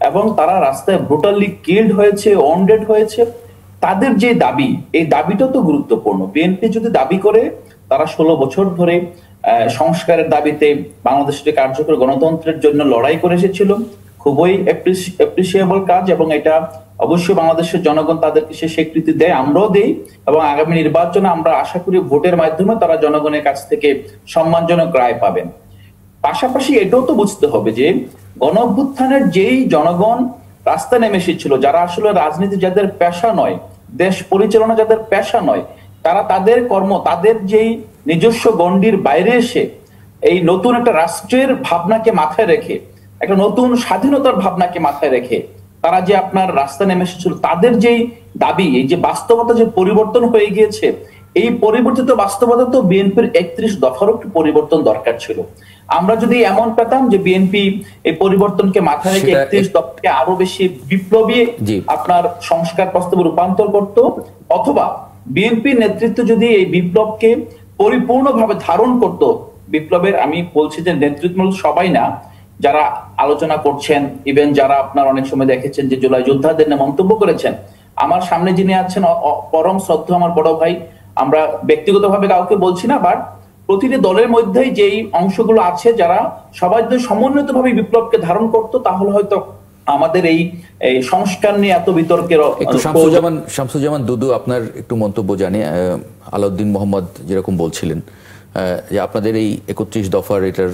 এবং তারা রাস্তায় ব্রুটালি কিল্ড হয়েছে, অনডেড হয়েছে। তাদের যে দাবি, এই দাবিটা তো গুরুত্বপূর্ণ। বিএনপি যদি দাবি করে তারা 16 বছর ধরে সংস্কারের দাবিতে বাংলাদেশের কার্যকর গণতন্ত্রের জন্য লড়াই করে এসেছিল, খুবই অ্যাপ্রিসিয়েবল কাজ, এবং এটা অবশ্যই বাংলাদেশের জনগণ তাদেরকে সে স্বীকৃতি দেয়, আমরাও দেই, এবং আগামী নির্বাচনে আমরা আশা করি ভোটের মাধ্যমে তারা জনগণের কাছ থেকে সম্মানজনক রায় পাবেন। পাশাপাশি এটাও তো বুঝতে হবে যে গণ অভ্যুত্থানের যেই জনগণ রাস্তায় নেমে এসেছিল, যারা আসলে রাজনীতি যাদের পেশা নয়, দেশ পরিচালনা যাদের পেশা নয়, তারা তাদের কর্ম, তাদের যেই নিজস্ব গণ্ডির বাইরে এসে এই নতুন একটা রাষ্ট্রের ভাবনাকে মাথায় রেখে, একটা নতুন স্বাধীনতার ভাবনাকে মাথায় রেখে তারা যে আপনার রাস্তা নেমে এসেছিল, তাদের যেই দাবি, এই যে বাস্তবতা যে পরিবর্তন হয়ে গিয়েছে, এই পরিবর্তিত বাস্তবতা তো বিএনপির 31 দফারও একটু পরিবর্তন দরকার ছিল। আমরা যদি এমন পেতাম যে বিএনপি এই পরিবর্তনকে মাথায় রেখে 31 দফাকে আরো বেশি বিপ্লবী আপনার সংস্কার প্রস্তাবে রূপান্তর করত, অথবা বিএনপি নেতৃত্ব যদি এই বিপ্লবকে পরিপূর্ণভাবে ধারণ করত, বিপ্লবের আমি বলছি যে নেতৃত্ব সবাই না, যারা আলোচনা করছেন, ইভেন যারা আপনার অনেক সময় দেখেছেন যে জুলাই যোদ্ধাদের নিয়ে মন্তব্য করেছেন, আমার সামনে যিনি আছেন পরম শ্রদ্ধা আমার বড় ভাই, আমরা ব্যক্তিগতভাবে কাউকে বলছি না, বাট প্রতিটি দলের মধ্যেই যেই অংশগুলো আছে যারা সবাই যদি সমন্বিতভাবে বিপ্লবকে ধারণ করতো, তাহলে হয়তো আমাদের এই সংস্কার নিয়ে এত বিতর্কের। একটু শামসুজ্জামান দুদু, আপনার একটু মন্তব্য জানি। আলাউদ্দিন মোহাম্মদ যেরকম বলছিলেন যে আপনাদের এই 31 দফার এটার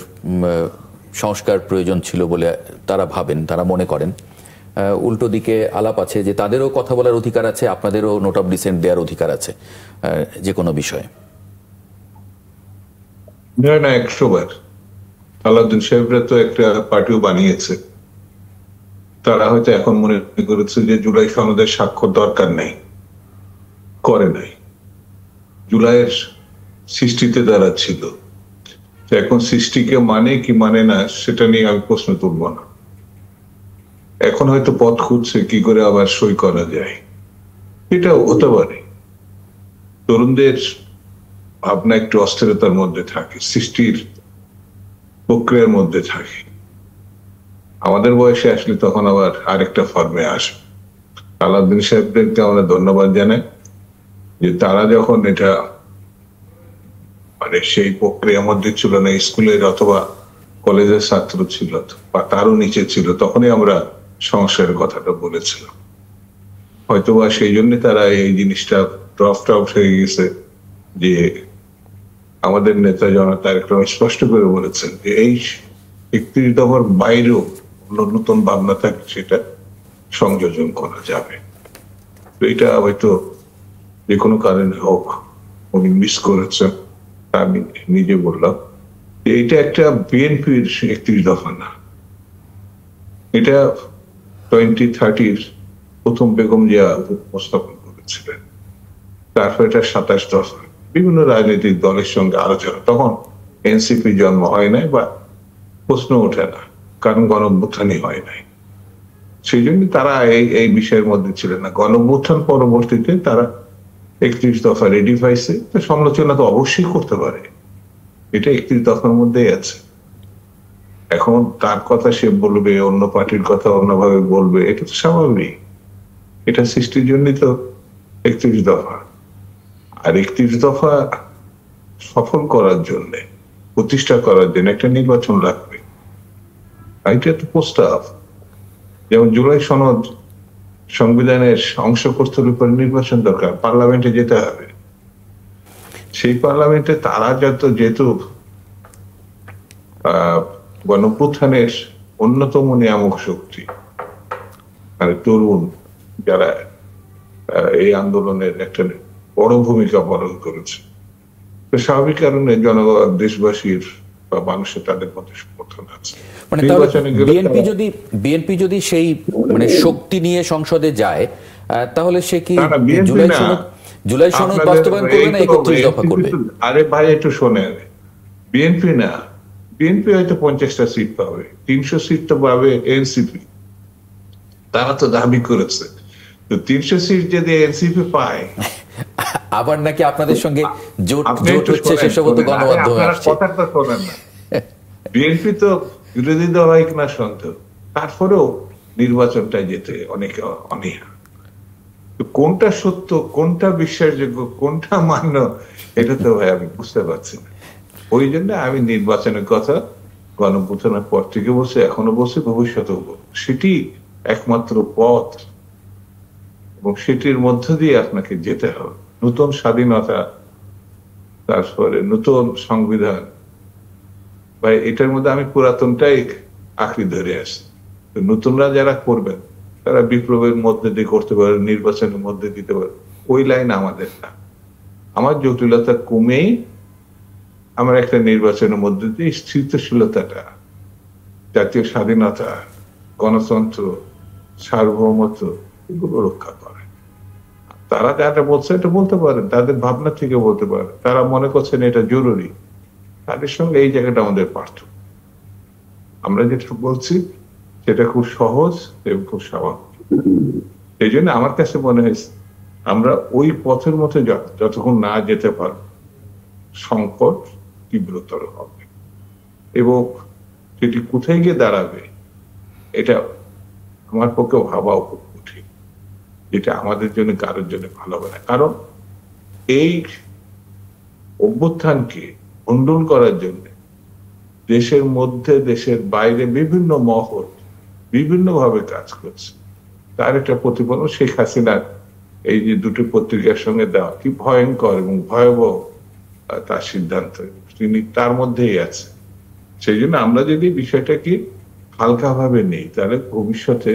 সংস্কার প্রয়োজন ছিল বলে তারা ভাবেন, তারা মনে করেন। উল্টো দিকে আলাপ আছে যে তাদেরও কথা বলার অধিকার আছে, আপনাদেরও নোট অফ ডিসেন্ট দেওয়ার অধিকার আছে যে কোনো বিষয়ে। না 100 বার আলাউদ্দিন সাহেবরা তো একটা পার্টিও বানিয়েছে, তারা হয়তো এখন মনে করেছে যে জুলাই সনদের স্বাক্ষর দরকার নেই, করে নাই। জুলাইয়ের সৃষ্টিতে তারা ছিল, এখন সৃষ্টিকে মানে কি মানে না সেটা নিয়ে আমি প্রশ্ন তুলব না। এখন হয়তো পথ খুঁজছে কি করে আবার সই করা যায়, এটা হতে পারে। তরুণদের ভাবনা একটু অস্থিরতার মধ্যে থাকে, সৃষ্টির প্রক্রিয়ার মধ্যে থাকে। আমাদের বয়সে আসলে তখন আবার আরেকটা ফর্মে আসে। আলাউদ্দিন সাহেবদেরকে আমরা ধন্যবাদ জানাই যে তারা যখন এটা মানে সেই প্রক্রিয়ার মধ্যে ছিল না, স্কুলের অথবা কলেজের ছাত্র ছিল বা তারও নিচে ছিল, তখনই আমরা সংস্কারের কথাটা বলেছিলাম। হয়তোবা সেই জন্য তারা এই জিনিসটা ড্রফট আউট হয়ে গেছে, যে আমাদের নেতা জনাব তারেক রহমান স্পষ্ট করে বলেছেন যে এই 31 দফার বাইরেও নতুন ভাবনা থাকে, সেটা সংযোজন করা যাবে। তো এটা হয়তো যে কোনো কারণে হোক উনি মিস করেছেন, আমি নিজে বললাম যে এটা একটা বিএনপির 31 দফা না, এটা 2030 প্রথম বেগম জিয়া উপস্থাপন করেছিলেন। তারপর এটা 27 দফা, বিভিন্ন রাজনৈতিক দলের সঙ্গে আলোচনা। তখন এনসিপি জন্ম হয় নাই বা প্রশ্ন ওঠে না, কারণ গণঅভ্যুত্থানই হয় নাই। সেই জন্য তারা এই বিষয়ের মধ্যে ছিলেন না। গণঅভ্যুত্থান পরবর্তীতে তারা 31 দফা রেডি পাইছে, তো সমালোচনা তো অবশ্যই করতে পারে, এটা 31 দফার মধ্যেই আছে। এখন তার কথা সে বলবে, অন্য পার্টির কথা অন্যভাবে বলবে, এটা তো স্বাভাবিক। এটা সৃষ্টির জন্যই তো 31 দফা। আর 31 দফা সফল করার জন্য, প্রতিষ্ঠা করার জন্য একটা নির্বাচন লাগবে। এটা তো প্রস্তাব, যেমন জুলাই সনদ সংবিধানের অংশ করতে উপর নির্বাচন দরকার, পার্লামেন্টে যেতে হবে। সেই পার্লামেন্টে তারা যেহেতু গণঅভ্যুত্থানের অন্যতম নিয়ামক শক্তি, মানে তরুণ যারা এই আন্দোলনের একটা বড় ভূমিকা পালন করেছে, তো স্বাভাবিক কারণে জনগণ, দেশবাসীর বা মানুষের তাদের মধ্যে সমর্থন আছে। মানে বিএনপি যদি সেই মানে শক্তি নিয়ে সংসদে যায়, তাহলে সে কি জুলাই সনদ বাস্তবায়ন করবে না 31 দফা করবে? আরে ভাই একটু শোনেন, বিএনপি না, বিএনপি হয়তো 50টা সিট পাবে, 300 সিট তো পাবে এনসিপি, তারা তো দাবি করেছে। তো 300 সিট যদি এনসিপি পায় আবার নাকি আপনাদের সঙ্গে জোট আপনি জোট একটু হচ্ছে শোনেন, সেসব তো শোনেন। গণমাধ্যমে আপনারা আসছে। কথাটা শোনেন না। বিএনপি তো বিরোধী দল হয় কিনা সন্দেহ, তারপরেও নির্বাচনটা যেতে অনেকে অনীহা। তো কোনটা সত্য, কোনটা বিশ্বাসযোগ্য, কোনটা মান্য, এটা তো ভাই আমি বুঝতে পারছি না। ওই জন্য আমি নির্বাচনের কথা গণঅভ্যুত্থানের পর থেকে বলছি, এখনো বলছি, ভবিষ্যতেও বলবো। সেটি একমাত্র পথ এবং সেটির মধ্য দিয়ে আপনাকে যেতে হবে। নতুন স্বাধীনতা, তারপরে নতুন সংবিধান, বা এটার মধ্যে আমি পুরাতনটাই আঁকড়ে ধরে আসি। তো নতুনরা যারা করবেন তারা বিপ্লবের মধ্যে দিয়ে করতে পারে, নির্বাচনের মধ্যে দিতে পারে, ওই লাইন আমাদের না। আমার জটিলতা কমেই আমার একটা নির্বাচনের মধ্যে দিয়ে স্থিতিশীলতাটা, জাতীয় স্বাধীনতা, গণতন্ত্র, সার্বভৌমত্ব, এগুলো রক্ষা করে। তারা যারা বলছে এটা বলতে পারে, তাদের ভাবনা থেকে বলতে পারে, তারা মনে করছেন এটা জরুরি, তাদের সঙ্গে এই জায়গাটা আমাদের পার্থক্য। আমরা যেটা বলছি সেটা খুব সহজ এবং খুব স্বাভাবিক। এই জন্য আমার কাছে মনে হয়েছে আমরা ওই পথের মধ্যে যতক্ষণ না যেতে পারব, সংকট তীব্রতর হবে এবং সেটি কোথায় গিয়ে দাঁড়াবে এটা আমার পক্ষে ভাবাও খুব কঠিন। যেটা আমাদের জন্য কারোর জন্য ভালো হবে না। কারণ এই অভ্যুত্থানকে খণ্ডন করার জন্য দেশের মধ্যে, দেশের বাইরে বিভিন্ন মহল বিভিন্ন ভাবে কাজ করছে। তার একটা প্রতিফলন শেখ হাসিনার এই যে দুটো পত্রিকার সঙ্গে দেওয়া কি ভয়ঙ্কর এবং ভয়াবহ তার সিদ্ধান্ত, তিনি তার মধ্যেই আছে। সেই জন্য আমরা যদি বিষয়টাকে হালকাভাবে নেই, তাহলে ভবিষ্যতে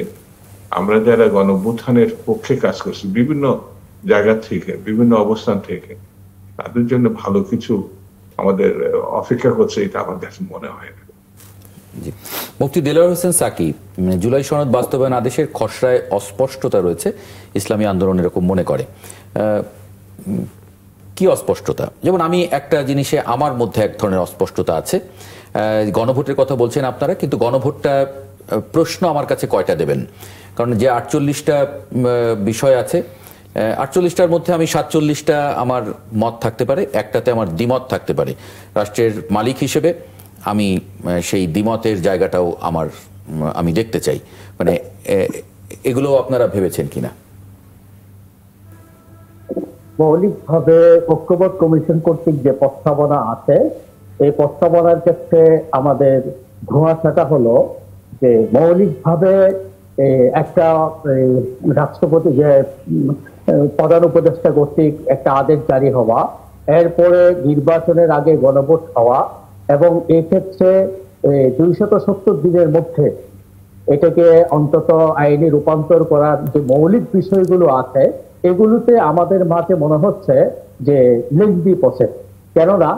আমরা যারা গণঅভ্যুত্থানের পক্ষে কাজ করছি বিভিন্ন জায়গা থেকে, বিভিন্ন অবস্থান থেকে, তাদের জন্য ভালো কিছু আমাদের অপেক্ষা করছে, এটা আমার কাছে মনে হয় না। জি, মুফতি দেলোয়ার হোসেন সাকি, জুলাই সনদ বাস্তবায়ন আদেশের খসড়ায় অস্পষ্টতা রয়েছে, ইসলামী আন্দোলন এরকম মনে করে। কি অস্পষ্টতা? যেমন আমি একটা জিনিসে আমার মধ্যে এক ধরনের অস্পষ্টতা আছে। গণভোটের কথা বলছেন আপনারা, কিন্তু গণভোটটা প্রশ্ন আমার কাছে কয়টা দেবেন? কারণ যে 48টা বিষয় আছে, 48টার মধ্যে আমি 47টা আমার মত থাকতে পারে, একটাতে আমার দ্বিমত থাকতে পারে। রাষ্ট্রের মালিক হিসেবে আমি সেই দ্বিমতের জায়গাটাও আমি দেখতে চাই। মানে এগুলো আপনারা ভেবেছেন কিনা? মৌলিকভাবে ঐক্যবোধ কমিশন কর্তৃক যে প্রস্তাবনা আছে, এই প্রস্তাবনার ক্ষেত্রে আমাদের ধোঁয়াশাটা হলো যে মৌলিকভাবে একটা রাষ্ট্রপতি যে প্রধান উপদেষ্টা কর্তৃক একটা আদেশ জারি হওয়া, এরপরে নির্বাচনের আগে গণভোট হওয়া এবং এক্ষেত্রে 270 দিনের মধ্যে এটাকে অন্তত আইনে রূপান্তর করার যে মৌলিক বিষয়গুলো আছে, এগুলোতে আমাদের মাঝে মনে হচ্ছে যে লেংদি প্রসেস। কেননা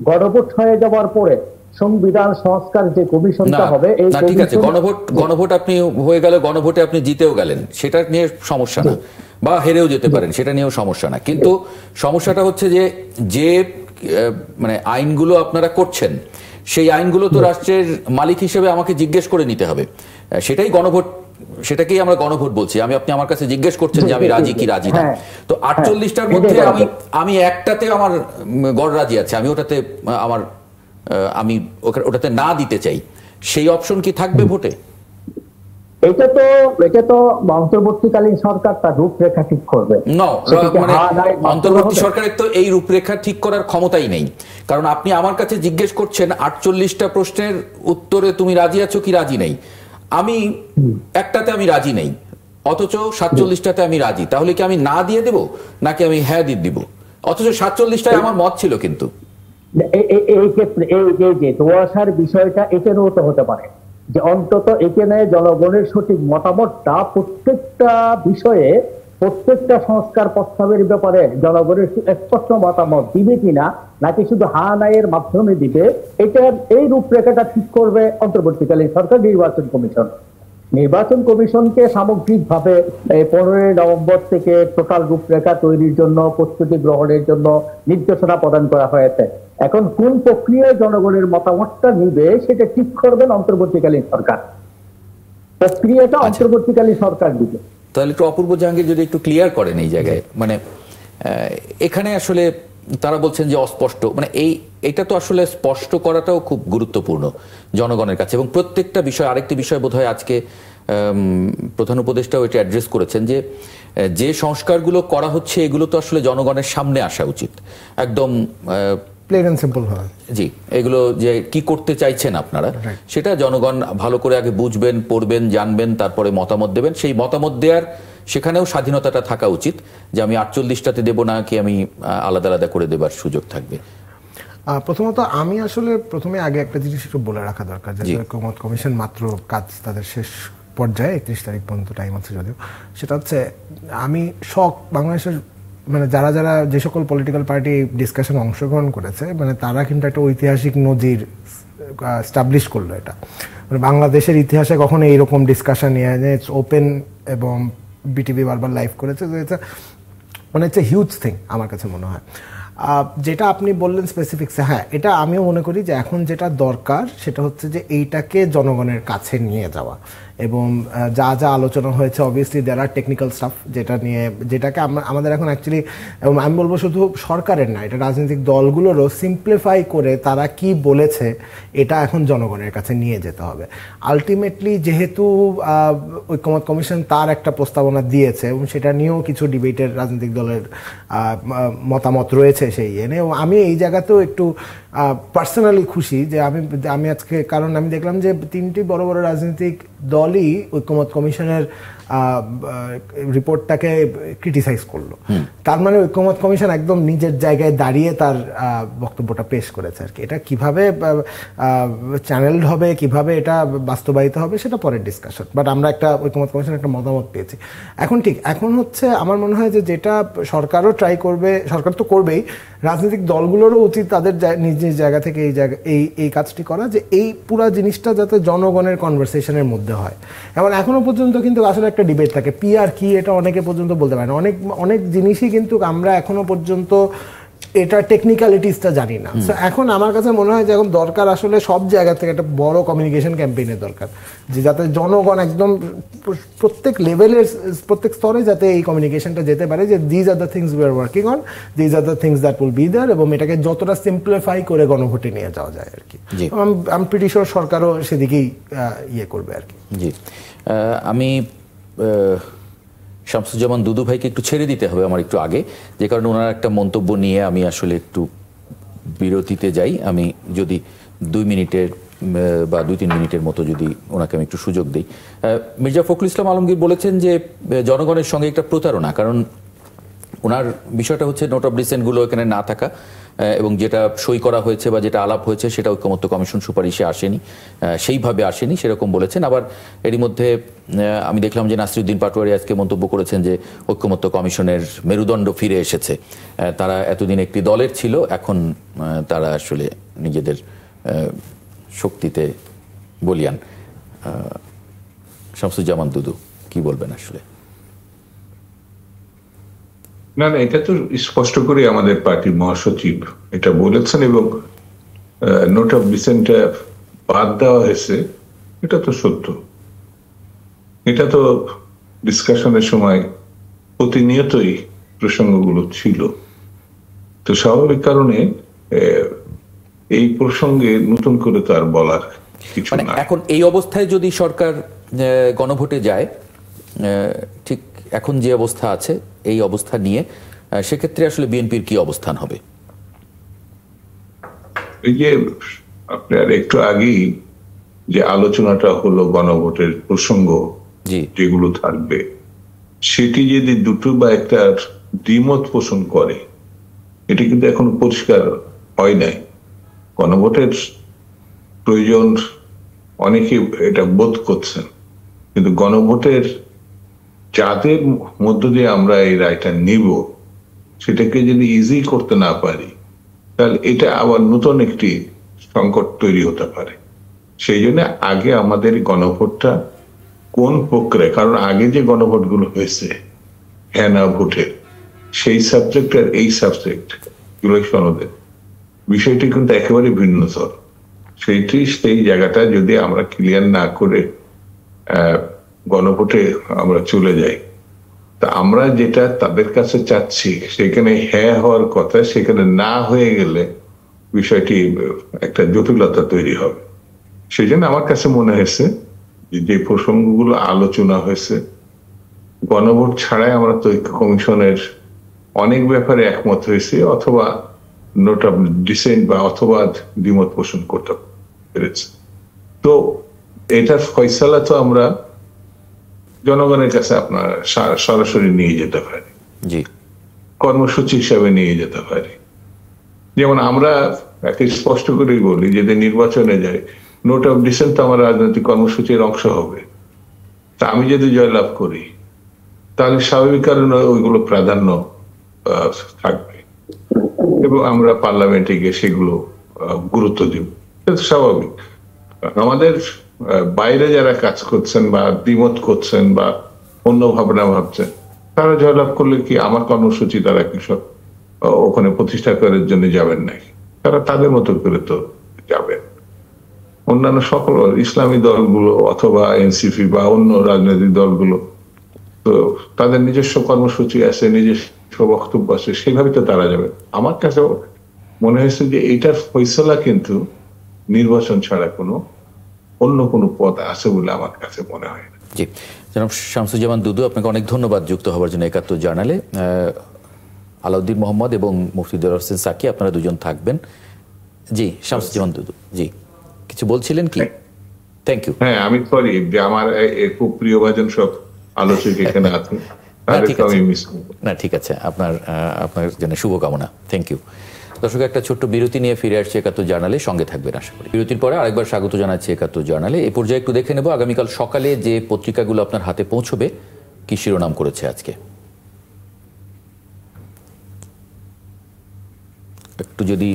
গণভোট হয়ে যাওয়ার পরে সংবিধান সংস্কার যে কমিশনটা হবে, এই ঠিক আছে, গণভোট আপনি হয়ে গেল, গণভোটে আপনি জিতেও গেলেন, সেটা নিয়ে সমস্যা না, বা হেরেও যেতে পারেন, সেটা নিয়েও সমস্যা না। কিন্তু সমস্যাটা হচ্ছে যে মানে আইনগুলো আপনারা করছেন, সেই আইনগুলো তো রাষ্ট্রের মালিক হিসেবে আমাকে জিজ্ঞেস করে নিতে হবে। সেটাই গণভোট, সেটাকেই আমরা গণভোট বলছি। আপনি আমার কাছে জিজ্ঞেস করছেন যে আমি রাজি কি রাজি না। তো 48টার মধ্যে আমি একটাতে আমার গড় রাজি আছে, আমি ওটাতে না দিতে চাই, সেই অপশন কি থাকবে ভোটে? এটা তো অন্তর্বর্তীকালীন সরকার তার রূপরেখা ঠিক করবে। অন্তর্বর্তী সরকারের তো এই রূপরেখা ঠিক করার ক্ষমতাই নেই। কারণ আপনি আমার কাছে জিজ্ঞেস করছেন 48টা প্রশ্নের উত্তরে তুমি রাজি আছো কি রাজি নেই। আমি একটাতে আমি রাজি নেই, অথচ 47টাতে আমি রাজি। তাহলে কি আমি না দিয়ে দেব, নাকি আমি হ্যাঁ দিয়ে দিব? অথচ 47টায় আমার মত ছিল। কিন্তু এই ক্ষেত্রে এই যে ধোঁয়াশার বিষয়টা এখানেও তো হতে পারে যে অন্তত এখানে জনগণের সঠিক মতামতটা প্রত্যেকটা বিষয়ে, প্রত্যেকটা সংস্কার প্রস্তাবের ব্যাপারে জনগণের স্পষ্ট মতামত দিবে কিনা, নাকি শুধু হা নায়ের মাধ্যমে দিবে, এই রূপরেখাটা ঠিক করবে অন্তর্বর্তীকালীন সরকার, নির্বাচন কমিশন। নির্বাচন কমিশনকে সামগ্রিকভাবে 15 নভেম্বর থেকে টোটাল রূপরেখা তৈরির জন্য, প্রস্তুতি গ্রহণের জন্য নির্দেশনা প্রদান করা হয়েছে। এখন কোন প্রক্রিয়ায় জনগণের মতামতটা নিবে সেটা ঠিক করবেন অন্তর্বর্তীকালীন সরকার। প্রক্রিয়াটা অন্তর্বর্তীকালীন সরকার দিবে। তাহলে একটু অপূর্ব জাহাঙ্গীর যদি একটু ক্লিয়ার করেন এই জায়গায়, মানে এখানে আসলে তারা বলছেন যে অস্পষ্ট, মানে এটা তো আসলে স্পষ্ট করাটাও খুব গুরুত্বপূর্ণ জনগণের কাছে। এবং প্রত্যেকটা বিষয়, আরেকটি বিষয় বোধহয় আজকে প্রধান উপদেষ্টাও এটা অ্যাড্রেস করেছেন যে সংস্কারগুলো করা হচ্ছে এগুলো তো আসলে জনগণের সামনে আসা উচিত একদম প্লেন এন্ড সিম্পল ভাবে। জি, এগুলো যে কি করতে চাইছেন আপনারা সেটা জনগণ ভালো করে আগে বুঝবেন, পড়বেন, জানবেন, তারপরে মতামত দেবেন। সেই মতামত দেওয়ার সেখানেও স্বাধীনতাটা থাকা উচিত যে আমি 48টাতে দেবো না কি আমি আলাদা আলাদা করে দেবার সুযোগ থাকবে। প্রথমত আমি আসলে প্রথমে আগে একটা জিনিস একটু বলে রাখা দরকার যে ঐকমত্য কমিশন মাত্র কাজ তাদের শেষ পর্যায়ে 31 তারিখ পর্যন্ত টাইম আছে যদিও, সেটা হচ্ছে আমি বাংলাদেশের মানে যারা যারা যে সকল পলিটিক্যাল পার্টি ডিসকাশন অংশগ্রহণ করেছে মানে তারা কিন্তু একটা ঐতিহাসিক নজির স্টাবলিশ করলো। এটা মানে বাংলাদেশের ইতিহাসে কখনো এইরকম ডিসকাশন নিয়ে ওপেন এবং বিটিভি বারবার লাইভ করেছে, মানে হচ্ছে হিউজ থিং আমার কাছে মনে হয়। যেটা আপনি বললেন স্পেসিফিক্সে, হ্যাঁ এটা আমিও মনে করি যে এখন যেটা দরকার সেটা হচ্ছে যে এইটাকে জনগণের কাছে নিয়ে যাওয়া এবং যা যা আলোচনা হয়েছে obviously there are technical stuff যেটাকে আমাদের এখন অ্যাকচুয়ালি, এবং আমি বলবো শুধু সরকারের না, এটা রাজনৈতিক দলগুলোরও সিম্পলিফাই করে তারা কি বলেছে এটা এখন জনগণের কাছে নিয়ে যেতে হবে। আলটিমেটলি যেহেতু ঐকমত্য কমিশন তার একটা প্রস্তাবনা দিয়েছে এবং সেটা নিয়েও কিছু ডিবেটের রাজনৈতিক দলের মতামত রয়েছে সেই এনে, আমি এই জায়গাতেও একটু পার্সোনালি খুশি যে আমি আজকে, কারণ আমি দেখলাম যে 3টি বড় বড় রাজনৈতিক দলই ঐকমত্য কমিশনের রিপোর্টটাকে ক্রিটিসাইজ করলো। তার মানে ঐকমত্য কমিশন একদম নিজের জায়গায় দাঁড়িয়ে তার বক্তব্যটা পেশ করেছে আর কি। এটা কিভাবে চ্যানেলড হবে, কিভাবে এটা বাস্তবায়িত হবে সেটা পরের ডিসকাশন, বাট আমরা একটা ঐকমত্য কমিশন একটা মতামত পেয়েছি। এখন হচ্ছে আমার মনে হয় যে যেটা সরকারও ট্রাই করবে, সরকার তো করবেই, রাজনৈতিক দলগুলোরও উচিত তাদের নিজ নিজ জায়গা থেকে এই কাজটি করা, যে এই পুরা জিনিসটা যাতে জনগণের কনভারসেশনের মধ্যে হয়। এবং এখনো পর্যন্ত কিন্তু আসলে একটা ডিবেট থাকে পিআর কি, এটা অনেকে পর্যন্ত বলতে পারে না। অনেক জিনিসই কিন্তু আমরা এখনো পর্যন্ত এটা টেকনিক্যালিটিসটা জানি না। সো এখন আমার কাছে মনে হয় যে এখন দরকার আসলে সব জায়গা থেকে একটা বড় কমিউনিকেশন ক্যাম্পেইনের দরকার, যে যাতে জনগণ একদম প্রত্যেক লেভেলের প্রত্যেক স্তরে যাতে এই কমিউনিকেশনটা যেতে পারে যে these are the things we are working on, these are the things that will be there, এবং এটাকে যতটা সিম্পলিফাই করে গণভোটে নিয়ে যাওয়া যায় আর কি। আমি প্রিটি শিওর সরকারও সেদিকেই করবে আর কি। জি, আমি শামসুজ্জামান দুদু ভাইকে একটু ছেড়ে দিতে হবে আমার একটু আগে, যে কারণে ওনার একটা মন্তব্য নিয়ে আমি আসলে একটু বিরতিতে যাই। আমি যদি 2 মিনিটের বা 2-3 মিনিটের মতো যদি ওনাকে আমি একটু সুযোগ দিই। মির্জা ফখরুল ইসলাম আলমগীর বলেছেন যে জনগণের সঙ্গে একটা প্রতারণা, কারণ ওনার বিষয়টা হচ্ছে নোট অফ ডিসেন্টগুলো এখানে না থাকা এবং যেটা সই করা হয়েছে বা যেটা আলাপ হয়েছে সেটা ঐকমত্য কমিশন সুপারিশে আসেনি, সেইভাবে আসেনি সেরকম বলেছেন। আবার এরই মধ্যে আমি দেখলাম যে নাসিরউদ্দিন পাটোয়ারি আজকে মন্তব্য করেছেন যে ঐকমত্য কমিশনের মেরুদণ্ড ফিরে এসেছে। তারা এতদিন একটি দলের ছিল, এখন তারা আসলে নিজেদের শক্তিতে বলিয়ান। শামসুজ্জামান দুদু কি বলবেন আসলে? না, এটা তো স্পষ্ট করে আমাদের পার্টির মহাসচিব এটা বলেছেন এবং নোট অফ ডিসেন্ট বাদ দেওয়া হয়েছে, এটা তো সত্য। এটা তো ডিসকাশনের সময় প্রতিনিয়তই প্রসঙ্গগুলো ছিল। তো স্বাভাবিক কারণে এই প্রসঙ্গে নতুন করে তো আর বলার কিছু না। এখন এই অবস্থায় যদি সরকার গণভোটে যায়, ঠিক এখন যে অবস্থা আছে এই অবস্থা নিয়ে সেক্ষেত্রে আসলে বিএনপির কি অবস্থান হবে? এই যে আপনার একটু আগেই যে আলোচনাটা হলো গণভোটের প্রসঙ্গ যেগুলো থাকবে, সেটি যদি দুটো বা একটা দ্বিমত পোষণ করে, এটি কিন্তু এখনো পরিষ্কার হয় নাই। গণভোটের প্রয়োজন অনেকে এটা বোধ করছেন, কিন্তু গণভোটের যাদের মধ্য দিয়ে আমরা এই রায়টা নিব সেটাকে যদি ইজি করতে না পারি, তাহলে এটা আবার নতুন একটি সংকট তৈরি হতে পারে। সেই জন্য আগে আমাদের গণভোটটা কোন প্রক্রিয়া, কারণ আগে যে গণভোটগুলো হয়েছে হ্যাঁ ভোটের, সেই সাবজেক্ট আর এই সাবজেক্ট ইলেকশনের বিষয়টি কিন্তু একেবারে ভিন্নতর। সেই জায়গাটা যদি আমরা ক্লিয়ার না করে গণভোটে আমরা চলে যাই, তা আমরা যেটা তাদের কাছে চাচ্ছি সেখানে হ্যাঁ হওয়ার কথা, সেখানে না হয়ে গেলে বিষয়টি একটা জটিলতা তৈরি হবে। সেই জন্য আমার কাছে মনে হয়েছে যে প্রসঙ্গগুলো আলোচনা হয়েছে, গণভোট ছাড়াই আমরা তো কমিশনের অনেক ব্যাপারে একমত হয়েছে, অথবা নোট অফ ডিসেন্ট বা অথবা দ্বিমত পোষণ করতে পেরেছে। তো এটার ফয়সালা তো আমরা জনগণের কাছে আপনার সরাসরি নিয়ে যেতে পারি, জি, কর্মসূচি হিসাবে নিয়ে যেতে পারি। যেমন আমরা একে স্পষ্ট করেই বলি, যদি নির্বাচনে যায় নোট অফ ডিসেন্ট তো আমার রাজনৈতিক কর্মসূচির অংশ হবে। তা আমি যদি জয়লাভ করি তাহলে স্বাভাবিক কারণে ওইগুলো প্রাধান্য থাকবে এবং আমরা পার্লামেন্টে গিয়ে সেগুলো গুরুত্ব দিব, এটা স্বাভাবিক। আমাদের বাইরে যারা কাজ করছেন বা দ্বিমত করছেন বা অন্য ভাবনা ভাবছেন, তারা জয়লাভ করলে কি আমার কর্মসূচি তারা কি সব ওখানে প্রতিষ্ঠা করার জন্য যাবেন নাকি? তারা তাদের মতো করে তো যাবেন। অন্যান্য সকল ইসলামী দলগুলো অথবা এনসিপি বা অন্য রাজনৈতিক দলগুলো তো তাদের নিজস্ব কর্মসূচি আছে, নিজস্ব বক্তব্য আছে, সেইভাবে তো তারা যাবে। আমার কাছে মনে হয়েছে যে এইটার ফয়সালা কিন্তু নির্বাচন ছাড়া অন্য কোনো পথ আছে বলে আমার কাছে মনে হয় না। জি, জনাব শামসুজ্জামান দুদু, আপনাকে অনেক ধন্যবাদ যুক্ত হওয়ার জন্য ৭১ জার্নালে। আলাউদ্দিন মোহাম্মদ এবং মুফতি দেলোয়ার হোসেন সাকি, আপনারা দুজন থাকবেন। জি, শামসুজ্জামান দুদু, জি কিছু বলছিলেন কি? Thank you. হ্যাঁ, আমি সরি যে আমার খুব প্রিয় ভাজন সব আলোচক এখানে আছে, তাদেরকে আমি মিস করব না। ঠিক আছে, আপনার জন্য শুভকামনা। Thank you. দর্শক, একটা ছোট্ট বিরতি নিয়ে ফিরে আসছে ৭১ জার্নালে, সঙ্গে থাকবেন আশা করি। বিরতির পরে আরেকবার স্বাগত জানাচ্ছি ৭১ জার্নালে। এই পর্যায়ে একটু দেখে নেব আগামীকাল সকালে যে পত্রিকাগুলো আপনার হাতে পৌঁছবে কি শিরোনাম করেছে আজকে। একটু যদি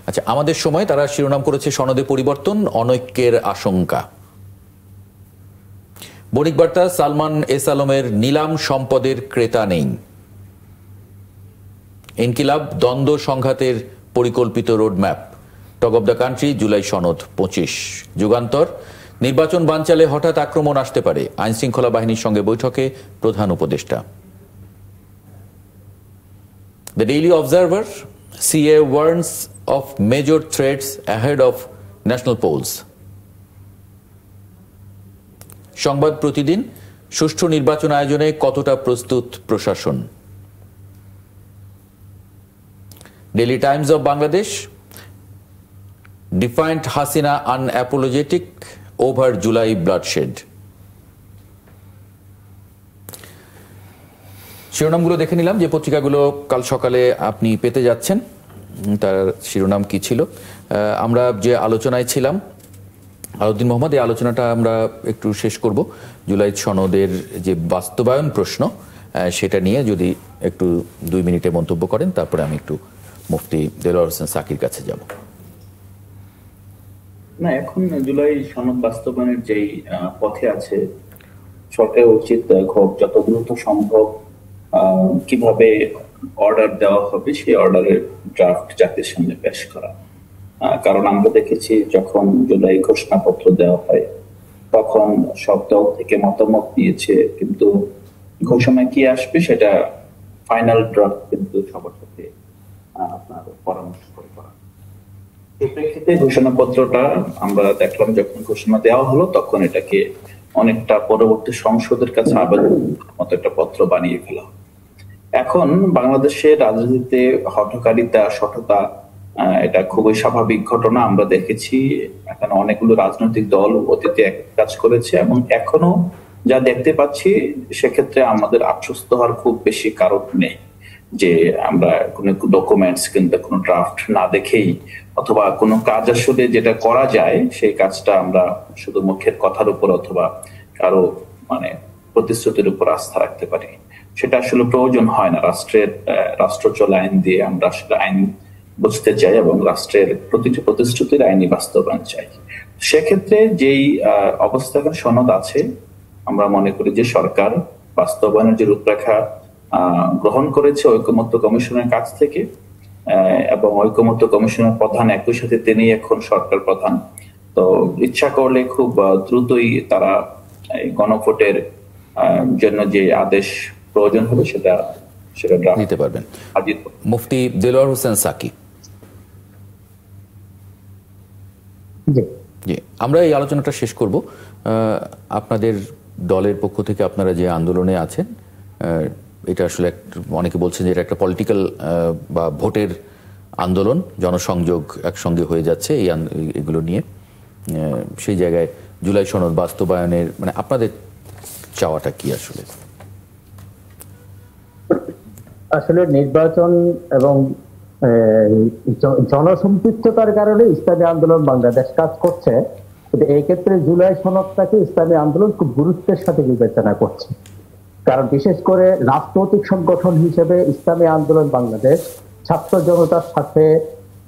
আচ্ছা, আমাদের সময় তারা শিরোনাম করেছে সনদে পরিবর্তন, অনৈক্যের আশঙ্কা। বণিক বার্তা, সালমান এস আলমের নিলাম সম্পদের ক্রেতা নেই। ইনকিলাব, দ্বন্দ্ব সংঘাতের পরিকল্পিত roadmap. Talk of the country, July সনদ ২৫। যুগান্তর, নির্বাচন বানচালে হঠাৎ আক্রমণ আসতে পারে, আইন শৃঙ্খলা বাহিনীর সঙ্গে বৈঠকে প্রধান উপদেষ্টা। The daily observer, CA warns of major threats ahead of national polls. সংবাদ প্রতিদিন, সুষ্ঠু নির্বাচন আয়োজনে কতটা প্রস্তুত প্রশাসন। Daily times of Bangladesh, defiant Hasina unapologetic over July bloodshed. শিরোনামগুলো দেখে নিলাম যে পত্রিকাগুলো কাল সকালে আপনি পেতে যাচ্ছেন, তার শিরোনাম কি ছিল। আমরা যে আলোচনায় ছিলাম আলাউদ্দিন মোহাম্মদ, এই আলোচনাটা আমরা একটু শেষ করব। জুলাই সনদের যে বাস্তবায়ন প্রশ্ন, সেটা নিয়ে যদি একটু ২ মিনিটে মন্তব্য করেন, তারপরে আমি একটু মুফতি দেলোয়ার হোসেন সাকির কাছে যাব। না, এখন জুলাই সনদ বাস্তবায়নের যেই পথে আছে, সরকারের উচিত খুব যত দ্রুত সম্ভব কিভাবে অর্ডার দেওয়া হবে সেই অর্ডারের ড্রাফট জাতির সামনে পেশ করা। কারণ আমরা দেখেছি যখন জুলাই ঘোষণাপত্র দেওয়া হয় তখন সব দল থেকে মতামত দিয়েছে, কিন্তু ঘোষণা কি আসবে সেটা ফাইনাল ড্রাফট কিন্তু সবার সাথে আপনার পরামর্শ করে করা। এই প্রেক্ষিতে ঘোষণাপত্রটা আমরা দেখলাম যখন ঘোষণা দেওয়া হলো তখন এটাকে অনেকটা পরবর্তী সংসদের কাছে আবেদন মতো একটা পত্র বানিয়ে ফেলা। এখন বাংলাদেশের রাজনীতিতে হঠকারিতা, শঠতা এটা খুবই স্বাভাবিক ঘটনা। আমরা দেখেছি এখানে অনেকগুলো রাজনৈতিক দল অতীতে এক কাজ করেছে এবং এখনো যা দেখতে পাচ্ছি সেক্ষেত্রে আমাদের আশ্বস্ত হওয়ার খুব বেশি কারণ নেই যে আমরা কোনো ডকুমেন্টস কিংবা কোনো ড্রাফট না দেখেই অথবা কোনো কাজ আসলে যেটা করা যায় সেই কাজটা আমরা শুধু মুখের কথার উপর অথবা কারো প্রতিশ্রুতির উপর আস্থা রাখতে পারি। সেটা আসলে প্রয়োজন হয় না। রাষ্ট্র চলা আইন দিয়ে আমরা আসলে আইন বুঝতে চাই এবং রাষ্ট্রের প্রতিটি প্রতিশ্রুতির আইনি বাস্তবায়ন চাই। সেক্ষেত্রে যেই অবস্থান সনদ আছে, আমরা মনে করি যে সরকার বাস্তবায়নের যে রূপরেখা গ্রহণ করেছে ঐকমত্য কমিশনের কাছ থেকে, এবং ঐকমত্য কমিশনের প্রধান একই সাথে তিনি এখন সরকার প্রধান, তো ইচ্ছা করলে খুব দ্রুতই তারা এই গণভোটের জন্য যে আদেশ প্রয়োজন হবে সেটা দিতে পারবেন। হাজির মুফতি দেলোয়ার হোসেন সাকি। জি, আমরা এই আলোচনাটা শেষ করব। আপনাদের দলের পক্ষ থেকে আপনারা যে আন্দোলনে আছেন, এটা আসলে অনেকে বলছেন যে এটা একটা পলিটিক্যাল বা ভোটের আন্দোলন, জনসংযোগ একসঙ্গে হয়ে যাচ্ছে এগুলো নিয়ে। সেই জায়গায় জুলাই সনদ বাস্তবায়নের মানে আপনাদের চাওয়াটা কি আসলে? আসলে নির্বাচন এবং জনসম্পৃক্ততার কারণে ইসলামী আন্দোলন বাংলাদেশ কাজ করছে। এই ক্ষেত্রে জুলাই সনদটাকে ইসলামী আন্দোলন খুব গুরুত্বের সাথে বিবেচনা করছে, কারণ বিশেষ করে রাজনৈতিক সংগঠন হিসেবে ইসলামী আন্দোলন বাংলাদেশ ছাত্র জনতার সাথে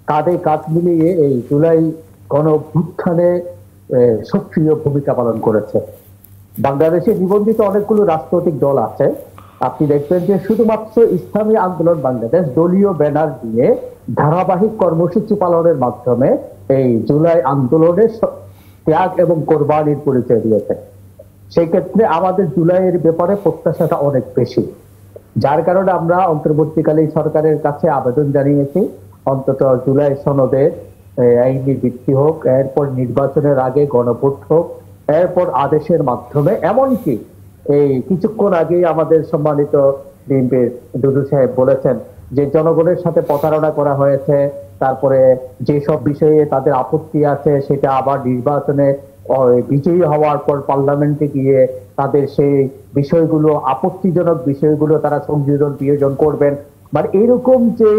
কাঁধে কাঁধ মিলিয়ে এই জুলাই গণঅভ্যুত্থানে সক্রিয় ভূমিকা পালন করেছে। বাংলাদেশে নিবন্ধিত অনেকগুলো রাজনৈতিক দল আছে। আপনি দেখবেন যে শুধুমাত্র ইসলামী আন্দোলন বাংলাদেশ দলীয় ব্যানার দিয়ে ধারাবাহিক কর্মসূচি পালনের মাধ্যমে এই জুলাই আন্দোলনের ত্যাগ এবং কোরবানির পরিচয় দিয়েছে। সেই ক্ষেত্রে আমাদের জুলাইয়ের ব্যাপারে প্রত্যাশাটা অনেক বেশি, যার কারণে আমরা অন্তর্বর্তীকালীন সরকারের কাছে আবেদন জানিয়েছি অন্তত জুলাই সনদের আইনি ভিত্তি হোক, এরপর নির্বাচনের আগে গণভোট হোক, এরপর আদেশের মাধ্যমে, এমনকি এই কিছুক্ষণ আগেই আমাদের সম্মানিত বিএনপির দুদু সাহেব বলেছেন যে জনগণের সাথে প্রতারণা করা হয়েছে, তারপরে যেসব বিষয়ে তাদের আপত্তি আছে সেটা আবার নির্বাচনে বিজয়ী হওয়ার পর পার্লামেন্টে গিয়ে তাদের সেই বিষয়গুলো, আপত্তিজনক বিষয়গুলো তারা সংযোজন বিয়োজন করবেন। মানে এরকম যে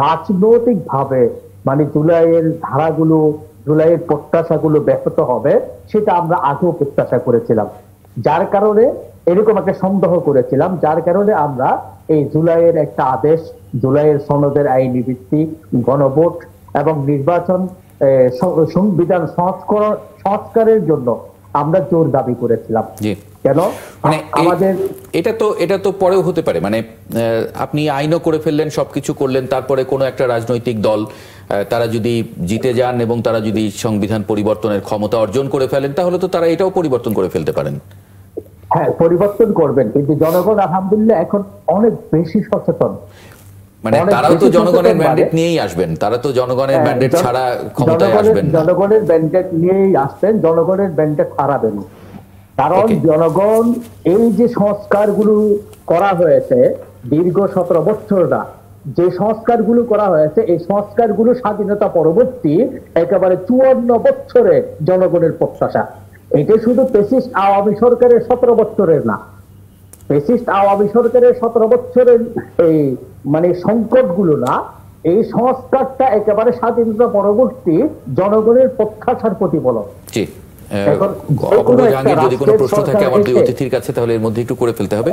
রাজনৈতিক ভাবে মানে জুলাইয়ের ধারাগুলো, জুলাইয়ের প্রত্যাশাগুলো ব্যাহত হবে, সেটা আমরা আগেও প্রত্যাশা করেছিলাম। যার কারণে এরকম একটা সন্দেহ করেছিলাম, যার কারণে আমরা এই জুলাইয়ের একটা আদেশ, জুলাইয়ের সনদের আইনি ভিত্তি, গণভোট এবং নির্বাচন, সংবিধান সংস্কারের জন্য আমরা জোর দাবি করেছিলাম। কেন মানে আমাদের এটা তো পরেও হতে পারে, মানে আপনি আইনও করে ফেললেন, সবকিছু করলেন, তারপরে কোনো একটা রাজনৈতিক দল তারা যদি জিতে যান এবং তারা যদি সংবিধান পরিবর্তনের ক্ষমতা অর্জন করে ফেলেন, তাহলে তো তারা এটাও পরিবর্তন করে ফেলতে পারেন। হ্যাঁ, পরিবর্তন করবেন, কিন্তু জনগণ আলহামদুলিল্লাহ এখন অনেক বেশি সচেতন। মানে তারাও তো জনগণের ম্যান্ডেট নিয়েই আসবেন, তারা তো জনগণের ম্যান্ডেট ছাড়া ক্ষমতায় আসবেন না। জনগণের ম্যান্ডেট নিয়েই আসবেন, জনগণের ম্যান্ডেট হারাবেন। কারণ জনগণ এই যে সংস্কারগুলো করা হয়েছে দীর্ঘ 17 বছর না, যে সংস্কারগুলো করা হয়েছে এই সংস্কারগুলো স্বাধীনতা পরবর্তী একেবারে 54 বছরে জনগণের প্রত্যাশা। এটা শুধু ফ্যাসিস্ট আওয়ামী সরকারের 17 বছরের না, ফ্যাসিস্ট আওয়ামী সরকারের 17 বছরের এই মানে সংকটগুলো না, এই সংস্কারটা একেবারে স্বাধীনতা পরবর্তী জনগণের প্রত্যাশার প্রতিফলন। জি, যদি কোনো প্রশ্ন থাকে আমার দুই অতিথির কাছে, তাহলে এর মধ্যে একটু করে ফেলতে হবে।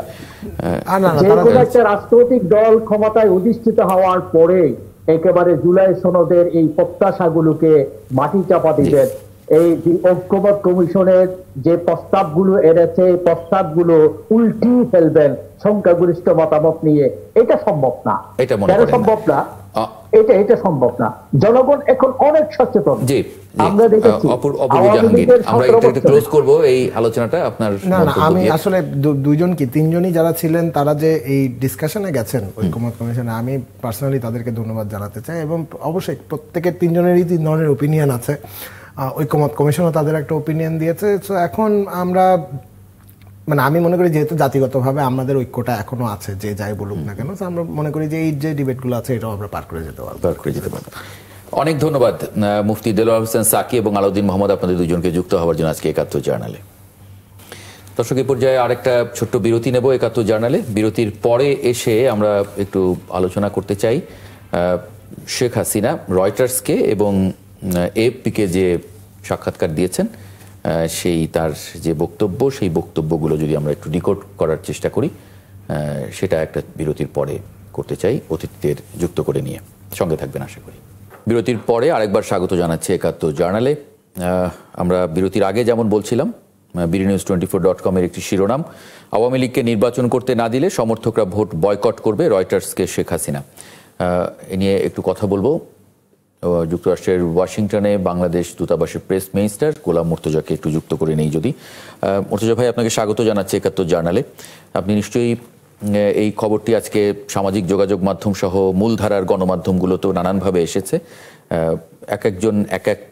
একটা রাজনৈতিক দল ক্ষমতায় অধিষ্ঠিত হওয়ার পরে একেবারে জুলাই সনদের এই প্রত্যাশাগুলোকে মাটি চাপা দিবেন, এই ঐক্যমত কমিশনের যে প্রস্তাবগুলো এনেছে এই প্রস্তাবগুলো উল্টিয়ে ফেলবেন সংখ্যাগরিষ্ঠ মতামত নিয়ে, এটা সম্ভব না। এটা সম্ভব না, এটা সম্ভব না। জনগণ এখন অনেক সচেতন। জি, আমরা দেখেছি। আমরা একটু ক্লোজ করব এই আলোচনাটা। আপনার না, আমি আসলে তিনজনই যারা ছিলেন তারা যে এই ডিসকাশনে গেছেন ঐক্যমত কমিশনে, আমি পার্সোনালি তাদেরকে ধন্যবাদ জানাতে চাই। এবং অবশ্যই প্রত্যেকের তিনজনেরই 3 ধরনের ওপিনিয়ন আছে। ঐক্যমত কমিশনও তাদের একটা ওপিনিয়ন দিয়েছে। তো এখন আমরা মানে আমি মনে করি যেহেতু জাতিগতভাবে আমাদের ঐক্যটা এখনো আছে, যে যাই বলুক না কেন, তো আমরা মনে করি যে এই যে ডিবেটগুলো আছে এটাও আমরা পার করে যেতে পারবো। অনেক ধন্যবাদ মুফতি দেলোয়ার হোসেন সাকি এবং আলাউদ্দিন মোহাম্মদ, আপনাদের দুজনকে যুক্ত হওয়ার জন্য আজকে 71 জার্নালে। দর্শক, এই পর্যায়ে আরেকটা ছোট্ট বিরতি নেব 71 জার্নালে। বিরতির পরে এসে আমরা একটু আলোচনা করতে চাই শেখ হাসিনা রয়টার্সকে এবং এএফপিকে যে সাক্ষাৎকার দিয়েছেন, সেই তার যে বক্তব্য, সেই বক্তব্যগুলো যদি আমরা একটু ডিকোড করার চেষ্টা করি, সেটা একটা বিরতির পরে করতে চাই অতিথিদের যুক্ত করে নিয়ে। সঙ্গে থাকবেন আশা করি। বিরতির পরে আরেকবার স্বাগত জানাচ্ছি 71 জার্নালে। আমরা বিরতির আগে যেমন বলছিলাম, BDNews24.com এর একটি শিরোনাম, আওয়ামী লীগকে নির্বাচন করতে না দিলে সমর্থকরা ভোট বয়কট করবে, রয়টার্সকে শেখ হাসিনা। এ নিয়ে একটু কথা বলবো। যুক্তরাষ্ট্রের ওয়াশিংটনে বাংলাদেশ দূতাবাসের প্রেস মিনিস্টার গোলাম মুর্তজাকে একটু যুক্ত করে নেই যদি। মুর্তজা ভাই, আপনাকে স্বাগত জানাচ্ছি ৭১ জার্নালে। আপনি নিশ্চয়ই এই খবরটি আজকে সামাজিক যোগাযোগ মাধ্যম সহ মূলধারার গণমাধ্যমগুলোতেও নানানভাবে এসেছে, এক একজন এক এক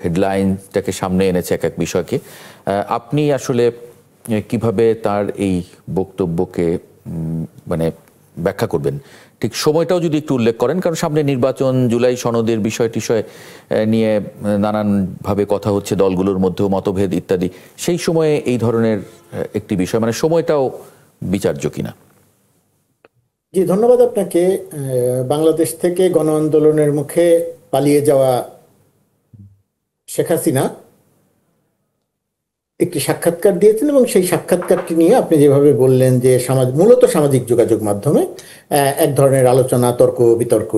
হেডলাইনটাকে সামনে এনেছে, এক এক বিষয়কে। আপনি আসলে কিভাবে তার এই বক্তব্যকে মানে ব্যাখ্যা করবেন, ঠিক সময়টাও যদি একটু উল্লেখ করেন, কারণ সামনে নির্বাচন, জুলাই সনদের বিষয় নিয়ে নানানভাবে কথা হচ্ছে, দলগুলোর মধ্যেও মতভেদ ইত্যাদি। সেই সময়ে এই ধরনের একটি বিষয়, মানে সময়টাও বিচার্য কিনা? জি, ধন্যবাদ আপনাকে। বাংলাদেশ থেকে গণ আন্দোলনের মুখে পালিয়ে যাওয়া শেখ হাসিনা একটি সাক্ষাৎকার দিয়েছেন এবং সেই সাক্ষাৎকারটি নিয়ে আপনি যেভাবে বললেন যে মূলত সামাজিক যোগাযোগ মাধ্যমে এক ধরনের আলোচনা, তর্ক বিতর্ক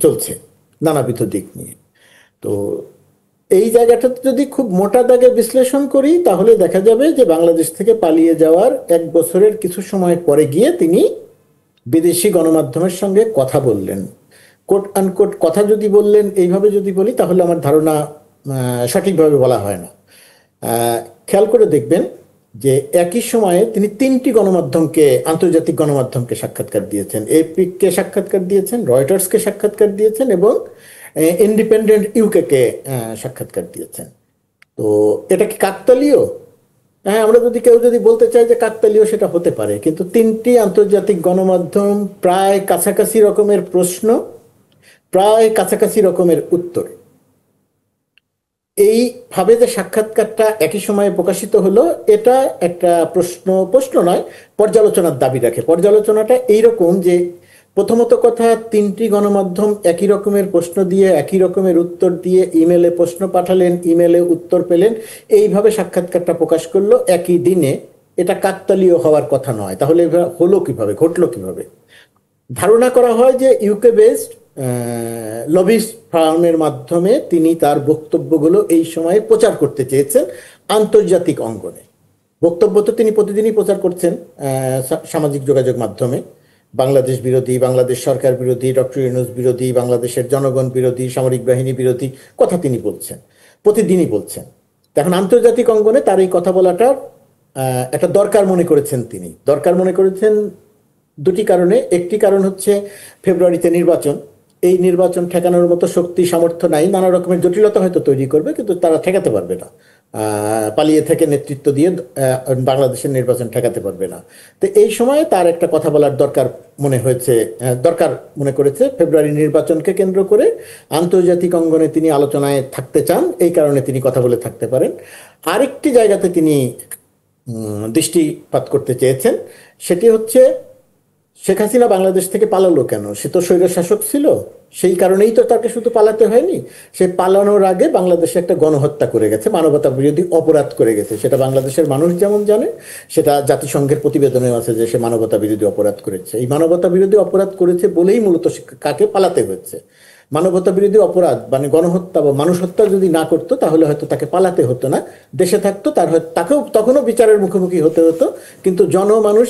চলছে নানাবিধ দিক নিয়ে। তো এই জায়গাটাতে যদি খুব মোটা দাগে বিশ্লেষণ করি তাহলে দেখা যাবে যে বাংলাদেশ থেকে পালিয়ে যাওয়ার 1 বছরের কিছু সময় পরে গিয়ে তিনি বিদেশি গণমাধ্যমের সঙ্গে কথা বললেন। কোট আনকোট কথা যদি বললেন, এইভাবে যদি বলি তাহলে আমার ধারণা সঠিকভাবে বলা হয় না। খেয়াল করে দেখবেন যে একই সময়ে তিনি 3টি গণমাধ্যমকে, আন্তর্জাতিক গণমাধ্যমকে সাক্ষাৎকার দিয়েছেন। এপিকে সাক্ষাৎকার দিয়েছেন, রয়টার্সকে সাক্ষাৎকার দিয়েছেন এবং ইন্ডিপেন্ডেন্ট ইউকে সাক্ষাৎকার দিয়েছেন। তো এটা কি কাকতালীয়? হ্যাঁ, আমরা কেউ যদি বলতে চাই যে কাকতালীয়, সেটা হতে পারে, কিন্তু 3টি আন্তর্জাতিক গণমাধ্যম, প্রায় কাছাকাছি রকমের প্রশ্ন, প্রায় কাছাকাছি রকমের উত্তর। এইভাবে যে সাক্ষাৎকারটা একই সময়ে প্রকাশিত হলো, এটা একটা প্রশ্ন নয়, পর্যালোচনার দাবি রাখে। পর্যালোচনাটা এইরকম যে প্রথমত কথা, 3টি গণমাধ্যম একই রকমের প্রশ্ন দিয়ে, একই রকমের উত্তর দিয়ে, ইমেলে প্রশ্ন পাঠালেন, ইমেলে উত্তর পেলেন, এইভাবে সাক্ষাৎকারটা প্রকাশ করলো একই দিনে। এটা কাকতালীয় হওয়ার কথা নয়। তাহলে হলো কিভাবে, ঘটলো কিভাবে? ধারণা করা হয় যে ইউকে বেসড লবিস্ট ফার্মের মাধ্যমে তিনি তার বক্তব্যগুলো এই সময়ে প্রচার করতে চেয়েছেন আন্তর্জাতিক অঙ্গনে। বক্তব্য তো তিনি প্রতিদিনই প্রচার করছেন সামাজিক যোগাযোগ মাধ্যমে। বাংলাদেশ বিরোধী, বাংলাদেশ সরকার বিরোধী, ডক্টর ইউনূস বিরোধী, বাংলাদেশের জনগণ বিরোধী, সামরিক বাহিনী বিরোধী কথা তিনি বলছেন, প্রতিদিনই বলছেন। এখন আন্তর্জাতিক অঙ্গনে তার এই কথা বলাটার একটা দরকার মনে করেছেন তিনি। দরকার মনে করেছেন 2টি কারণে। একটি কারণ হচ্ছে ফেব্রুয়ারিতে নির্বাচন। এই নির্বাচন ঠেকানোর মতো শক্তি সামর্থ্য নাই। নানা রকমের জটিলতা হয়তো তৈরি করবে, কিন্তু তারা ঠেকাতে পারবে না। পালিয়ে থেকে নেতৃত্ব দিয়ে বাংলাদেশের নির্বাচন ঠেকাতে পারবে না। তো এই সময়ে তার একটা কথা বলার দরকার মনে করেছে। ফেব্রুয়ারি নির্বাচনকে কেন্দ্র করে আন্তর্জাতিক অঙ্গনে তিনি আলোচনায় থাকতে চান, এই কারণে তিনি কথা বলে থাকতে পারেন। আরেকটি জায়গাতে তিনি দৃষ্টিপাত করতে চেয়েছেন, সেটি হচ্ছে শেখ হাসিনা বাংলাদেশ থেকে পালালো কেন? সে তো স্বৈরশাসক ছিল, সেই কারণেই তো তাকে শুধু পালাতে হয়নি। সে পালানোর আগে বাংলাদেশে একটা গণহত্যা করে গেছে, মানবতা বিরোধী অপরাধ করে গেছে। সেটা বাংলাদেশের মানুষ যেমন জানে, সেটা জাতিসংঘের প্রতিবেদনেও আছে যে সে মানবতা বিরোধী অপরাধ করেছে। এই মানবতা বিরোধী অপরাধ করেছে বলেই মূলত কাকে পালাতে হয়েছে। মানবতা বিরোধী অপরাধ মানে গণহত্যা বা মানুষ হত্যা যদি না করতো তাহলে হয়তো তাকে পালাতে হতো না, দেশে থাকতো, তাকেও তখনও বিচারের মুখোমুখি হতে হতো। কিন্তু জনমানুষ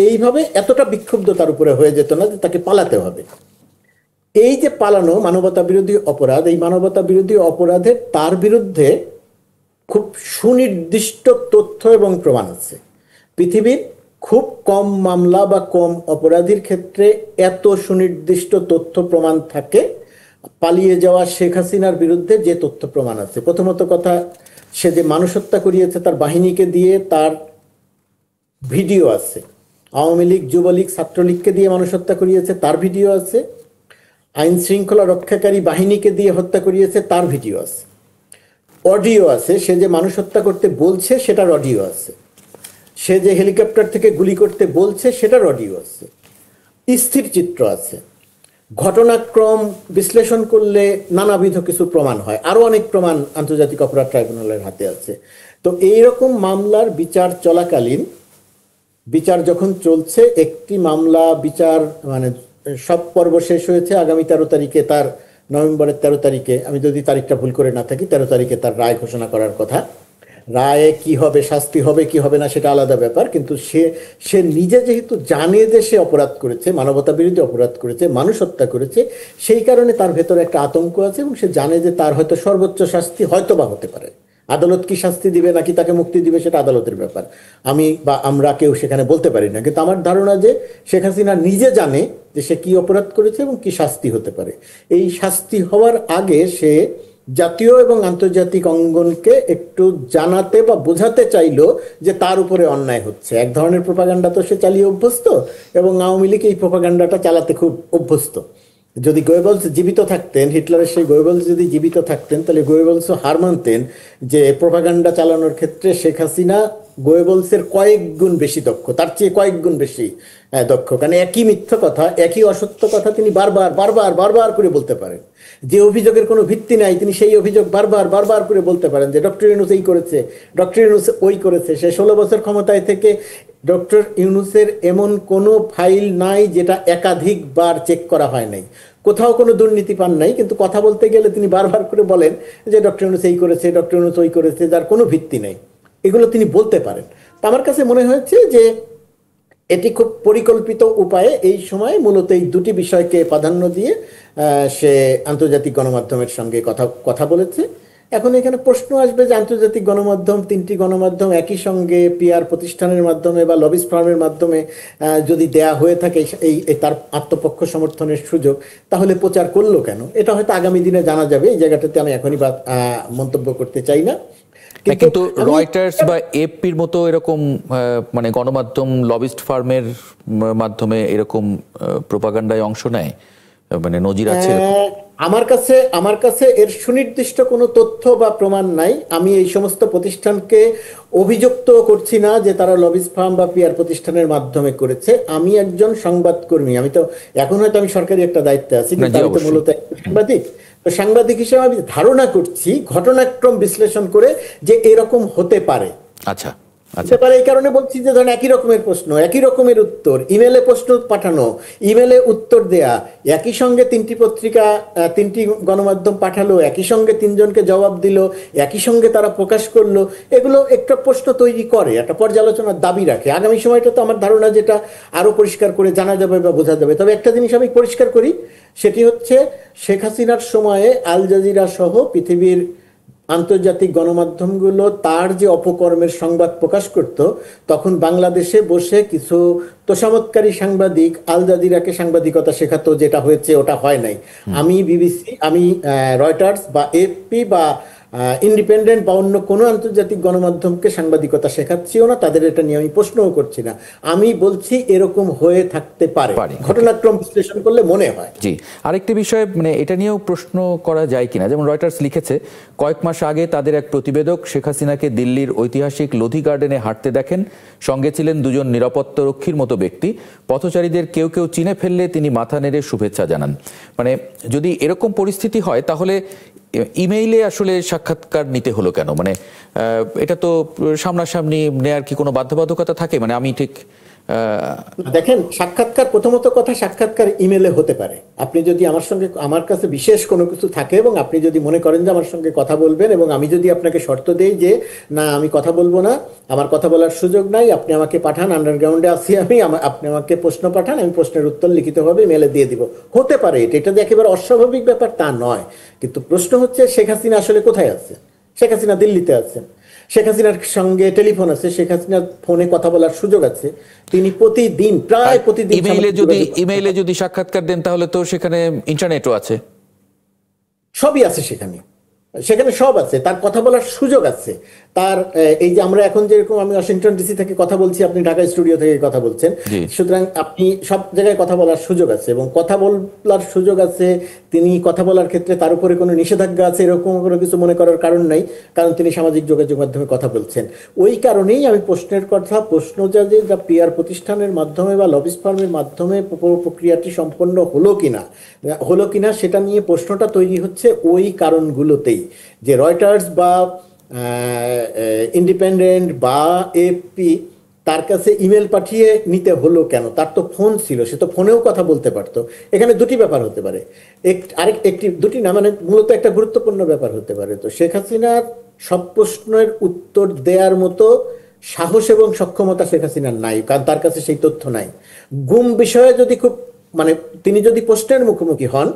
এইভাবে এতটা বিক্ষুব্ধ তার উপরে হয়ে যেত না যে তাকে পালাতে হবে। এই যে পালানো মানবতা বিরোধী অপরাধ, এই মানবতা বিরোধী অপরাধে তার বিরুদ্ধে খুব সুনির্দিষ্ট তথ্য এবং প্রমাণ আছে। পৃথিবীর খুব কম মামলা বা কম অপরাধীর ক্ষেত্রে এত সুনির্দিষ্ট তথ্য প্রমাণ থাকে পালিয়ে যাওয়া শেখ হাসিনার বিরুদ্ধে যে তথ্য প্রমাণ আছে। প্রথমত কথা, সে যে মানুষ হত্যা করিয়েছে তার বাহিনীকে দিয়ে, তার ভিডিও আছে। আওয়ামী লীগ, যুবলীগ, ছাত্রলীগকে দিয়ে মানুষ হত্যা করিয়েছে, তার ভিডিও আছে। আইন শৃঙ্খলা রক্ষাকারী বাহিনীকে দিয়ে হত্যা করিয়েছে, তার ভিডিও আছে। অডিও আছে, সে যে মানুষ হত্যা করতে বলছে সেটার অডিও আছে। সে যে হেলিকপ্টার থেকে গুলি করতে বলছে সেটার অডিও আছে। স্থির চিত্র আছে। ঘটনাক্রম বিশ্লেষণ করলে নানাবিধ কিছু প্রমাণ হয়। আরো অনেক প্রমাণ আন্তর্জাতিক অপরাধ ট্রাইব্যুনালের হাতে আছে। তো এইরকম মামলার বিচার চলাকালীন, বিচার যখন চলছে, একটি মামলা বিচার মানে সব পর্ব শেষ হয়েছে আগামী 13 তারিখে, তার নভেম্বরের 13 তারিখে, আমি যদি তারিখটা ভুল করে না থাকি, 13 তারিখে তার রায় ঘোষণা করার কথা। রায়ে কি হবে, শাস্তি হবে কি হবে না সেটা আলাদা ব্যাপার, কিন্তু সে নিজে যেহেতু জানে যে সে অপরাধ করেছে, মানবতা বিরোধী অপরাধ করেছে, মানুষ হত্যা করেছে, সেই কারণে তার ভেতরে একটা আতঙ্ক আছে এবং সে জানে যে তার হয়তো সর্বোচ্চ শাস্তি হয়তো বা হতে পারে। আদালত কি শাস্তি দিবে নাকি তাকে মুক্তি দিবে সেটা আদালতের ব্যাপার, আমি বা আমরা কেউ সেখানে বলতে পারি না। কিন্তু আমার ধারণা যে শেখ হাসিনা নিজে জানে যে সে কি অপরাধ করেছে এবং কি শাস্তি হতে পারে। এই শাস্তি হওয়ার আগে সে জাতীয় এবং আন্তর্জাতিক অঙ্গনকে একটু জানাতে বা বোঝাতে চাইলো যে তার উপরে অন্যায় হচ্ছে। এক ধরনের প্রোপাগান্ডা তো সে চালিয়ে অভ্যস্ত এবং আওয়ামী লীগ এই প্রোপাগান্ডাটা চালাতে খুব অভ্যস্ত। যদি গোয়েবলস জীবিত থাকতেন, হিটলারের সেই গোয়েবলস যদি জীবিত থাকতেন, তাহলে গোয়েবলসও হার মানতেন যে প্রোপাগান্ডা চালানোর ক্ষেত্রে শেখ হাসিনা গোয়েবলসের কয়েক গুণ বেশি দক্ষ, তার চেয়ে কয়েক গুণ বেশি দক্ষ। কারণ একই মিথ্যা কথা, একই অসত্য কথা তিনি বারবার বারবার বারবার করে বলতে পারেন। যে অভিযোগের কোনো ভিত্তি নাই তিনি সেই অভিযোগ বারবার বারবার করে বলতে পারেন যে ডক্টর ইউনূস এই করেছে, ডক্টর ইউনূস ওই করেছে। সে 16 বছর ক্ষমতায় থেকে ডক্টর ইউনূসের এমন কোনো ফাইল নাই যেটা একাধিকবার চেক করা হয় নাই, কোথাও কোনো দুর্নীতি পান নাই, কিন্তু কথা বলতে গেলে তিনি বারবার করে বলেন যে ডক্টর ইউনূস এই করেছে, ডক্টর ইউনূস ওই করেছে, যার কোনো ভিত্তি নেই। এগুলো তিনি বলতে পারেন। তো আমার কাছে মনে হয়েছে যে এটি খুব পরিকল্পিত উপায়ে এই সময় মূলত এই দুটি বিষয়কে প্রাধান্য দিয়ে সে আন্তর্জাতিক গণমাধ্যমের সঙ্গে কথা বলেছে। এখন এখানে প্রশ্ন আসবে যে আন্তর্জাতিক গণমাধ্যম, 3টি গণমাধ্যম একই সঙ্গে পিআর প্রতিষ্ঠানের মাধ্যমে বা লবিস ফার্মের মাধ্যমে যদি দেয়া হয়ে থাকে এই তার আত্মপক্ষ সমর্থনের সুযোগ, তাহলে প্রচার করলো কেন? এটা হয়তো আগামী দিনে জানা যাবে। এই জায়গাটাতে আমি এখনই মন্তব্য করতে চাই না। কিন্তু রয়টার্স বা এপির মতো এরকম মানে গণমাধ্যম লবিস্ট ফার্মের মাধ্যমে এরকম প্রোপাগান্ডায় অংশ নেয়, মানে নজির আছে? আমার কাছে এর সুনির্দিষ্ট কোনো তথ্য বা প্রমাণ নাই। আমি এই সমস্ত প্রতিষ্ঠানকে অভিযুক্ত করছি না যে তারা লবিস ফার্ম বা পিআর প্রতিষ্ঠানের মাধ্যমে করেছে। আমি একজন সংবাদকর্মী, আমি তো এখন হয়তো আমি সরকারি একটা দায়িত্বে আছি, কিন্তু আমি তো মূলত সাংবাদিক। তো সাংবাদিক হিসেবে আমি ধারণা করছি ঘটনাক্রম বিশ্লেষণ করে যে এরকম হতে পারে। আচ্ছা, হতে পারে এই কারণে বলছি যে ধরেন একই রকমের প্রশ্ন, একই রকমের উত্তর, ইমেলে প্রশ্ন পাঠানো, ইমেলে উত্তর দেয়া, একই সঙ্গে 3টি পত্রিকা 3টি গণমাধ্যম পাঠালো, একই সঙ্গে 3 জনকে জবাব দিল, একই সঙ্গে তারা প্রকাশ করলো, এগুলো একটা প্রশ্ন তৈরি করে, একটা পর্যালোচনার দাবি রাখে। আগামী সময়টা তো আমার ধারণা যেটা আরো পরিষ্কার করে জানা যাবে বা বোঝা যাবে। তবে একটা জিনিস আমি পরিষ্কার করি, সেটি হচ্ছে শেখ হাসিনার সময়ে আল জাজিরা সহ পৃথিবীর আন্তর্জাতিক গণমাধ্যমগুলো তার যে অপকর্মের সংবাদ প্রকাশ করত, তখন বাংলাদেশে বসে কিছু তোষামতকারী সাংবাদিক আল জাজিরাকে সাংবাদিকতা শেখাতো, যেটা হয়েছে ওটা হয় নাই। আমি বিবিসি, আমি রয়টার্স বা এপি বা ইন্ডিপেন্ডেন্ট বা অন্য কোনো আন্তর্জাতিক গণমাধ্যমকে সাংবাদিকতা শেখাচ্ছিও না, তাদের এটা নিয়ে আমি প্রশ্নও করছি না। আমি বলছি এরকম হয়ে থাকতে পারে, ঘটনাক্রম বিশ্লেষণ করলে মনে হয়। জি, আরেকটি বিষয়, মানে এটা নিয়েও প্রশ্ন করা যায় কিনা, যেমন রয়টার্স লিখেছে কয়েক মাস আগে তাদের এক প্রতিবেদক শেখ হাসিনাকে দিল্লির ঐতিহাসিক লোধি গার্ডেনে হাঁটতে দেখেন, সঙ্গে ছিলেন 2 জন নিরাপত্তা রক্ষীর মতো ব্যক্তি। পথচারীদের কেউ কেউ চিনে ফেললে তিনি মাথা নেড়ে শুভেচ্ছা জানান। মানে যদি এরকম পরিস্থিতি হয় তাহলে ইমেইলে আসলে সাক্ষাৎকার নিতে হলো কেন? মানে এটা তো সামনাসামনি নেয়ার কি কোনো বাধ্যবাধকতা থাকে? মানে আমি ঠিক দেখেন, সাক্ষাৎকার, প্রথমত কথা, সাক্ষাৎকার ইমেলে হতে পারে। আপনি যদি আমার কাছে বিশেষ কোনো কিছু থাকে এবং আপনি যদি মনে করেন যে আমার সঙ্গে কথা বলবেন, এবং আমি যদি আপনাকে শর্ত দেই যে না আমি কথা বলবো না, আমার কথা বলার সুযোগ নাই, আপনি আমাকে পাঠান, আন্ডারগ্রাউন্ডে আসি আমি, আপনি আমাকে প্রশ্ন পাঠান, আমি প্রশ্নের উত্তর লিখিতভাবে মেলে দিয়ে দিব, হতে পারে। এটা যে একেবারে অস্বাভাবিক ব্যাপার তা নয়। কিন্তু প্রশ্ন হচ্ছে শেখ হাসিনা আসলে কোথায় আছে? শেখ হাসিনা দিল্লিতে আছেন, শেখ হাসিনার সঙ্গে টেলিফোন আছে, শেখ হাসিনার ফোনে কথা বলার সুযোগ আছে, তিনি প্রতিদিন প্রায় প্রতিদিন ইমেইলে যদি সাক্ষাৎকার দেন তাহলে তো সেখানে ইন্টারনেটও আছে, সবই আছে, সেখানে সব আছে, তার কথা বলার সুযোগ আছে। তার এই যে আমরা এখন যেরকম আমি ওয়াশিংটন ডিসি থেকে কথা বলছি, আপনি ঢাকা স্টুডিও থেকে কথা বলছেন, সুতরাং আপনি সব জায়গায় কথা বলার সুযোগ আছে এবং কথা বলার সুযোগ আছে। তিনি কথা বলার ক্ষেত্রে তার উপরে কোনো নিষেধাজ্ঞা আছে এরকম কোনো কিছু মনে করার কারণ নাই, কারণ তিনি সামাজিক যোগাযোগ মাধ্যমে কথা বলছেন। ওই কারণেই আমি প্রশ্নের কথা, প্রশ্ন যা পিআর প্রতিষ্ঠানের মাধ্যমে বা লবিস ফার্মের মাধ্যমে প্রক্রিয়াটি সম্পন্ন হলো কিনা সেটা নিয়ে প্রশ্নটা তৈরি হচ্ছে ওই কারণগুলোতেই, যে রয়টার্স বা ইন্ডিপেন্ডেন্ট বা এপি তার কাছে ইমেল পাঠিয়ে নিতে হলো কেন? তার তো ফোন ছিল, সে তো ফোনেও কথা বলতে পারতো। এখানে দুটি ব্যাপার হতে পারে, দুটি না, মানে মূলত একটা গুরুত্বপূর্ণ ব্যাপার হতে পারে। তো শেখ হাসিনার সব প্রশ্নের উত্তর দেওয়ার মতো সাহস এবং সক্ষমতা শেখ হাসিনার নাই, কারণ তার কাছে সেই তথ্য নাই। গুম বিষয়ে যদি খুব তিনি যদি প্রশ্নের মুখোমুখি হন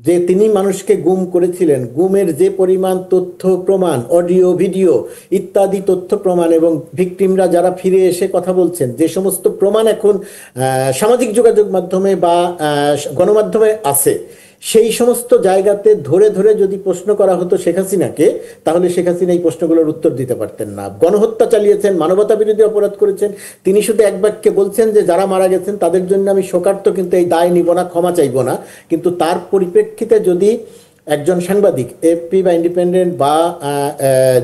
যে তিনি মানুষকে গুম করেছিলেন, গুমের যে পরিমাণ তথ্য প্রমাণ, অডিও ভিডিও ইত্যাদি তথ্য প্রমাণ, এবং ভিকটিমরা যারা ফিরে এসে কথা বলছেন, যে সমস্ত প্রমাণ এখন সামাজিক যোগাযোগ মাধ্যমে বা গণমাধ্যমে আছে, সেই সমস্ত জায়গাতে ধরে ধরে যদি প্রশ্ন করা হতো শেখ হাসিনাকে, তাহলে শেখ হাসিনা এই প্রশ্নগুলোর উত্তর দিতে পারতেন না। গণহত্যা চালিয়েছেন, মানবতা বিরোধী অপরাধ করেছেন, তিনি শুধু এক বাক্যে বলছেন যে যারা মারা গেছেন তাদের জন্য আমি শোকার্ত, কিন্তু এই দায় নিব না, ক্ষমা চাইব না। কিন্তু তার পরিপ্রেক্ষিতে যদি একজন সাংবাদিক, এপি বা ইন্ডিপেন্ডেন্ট বা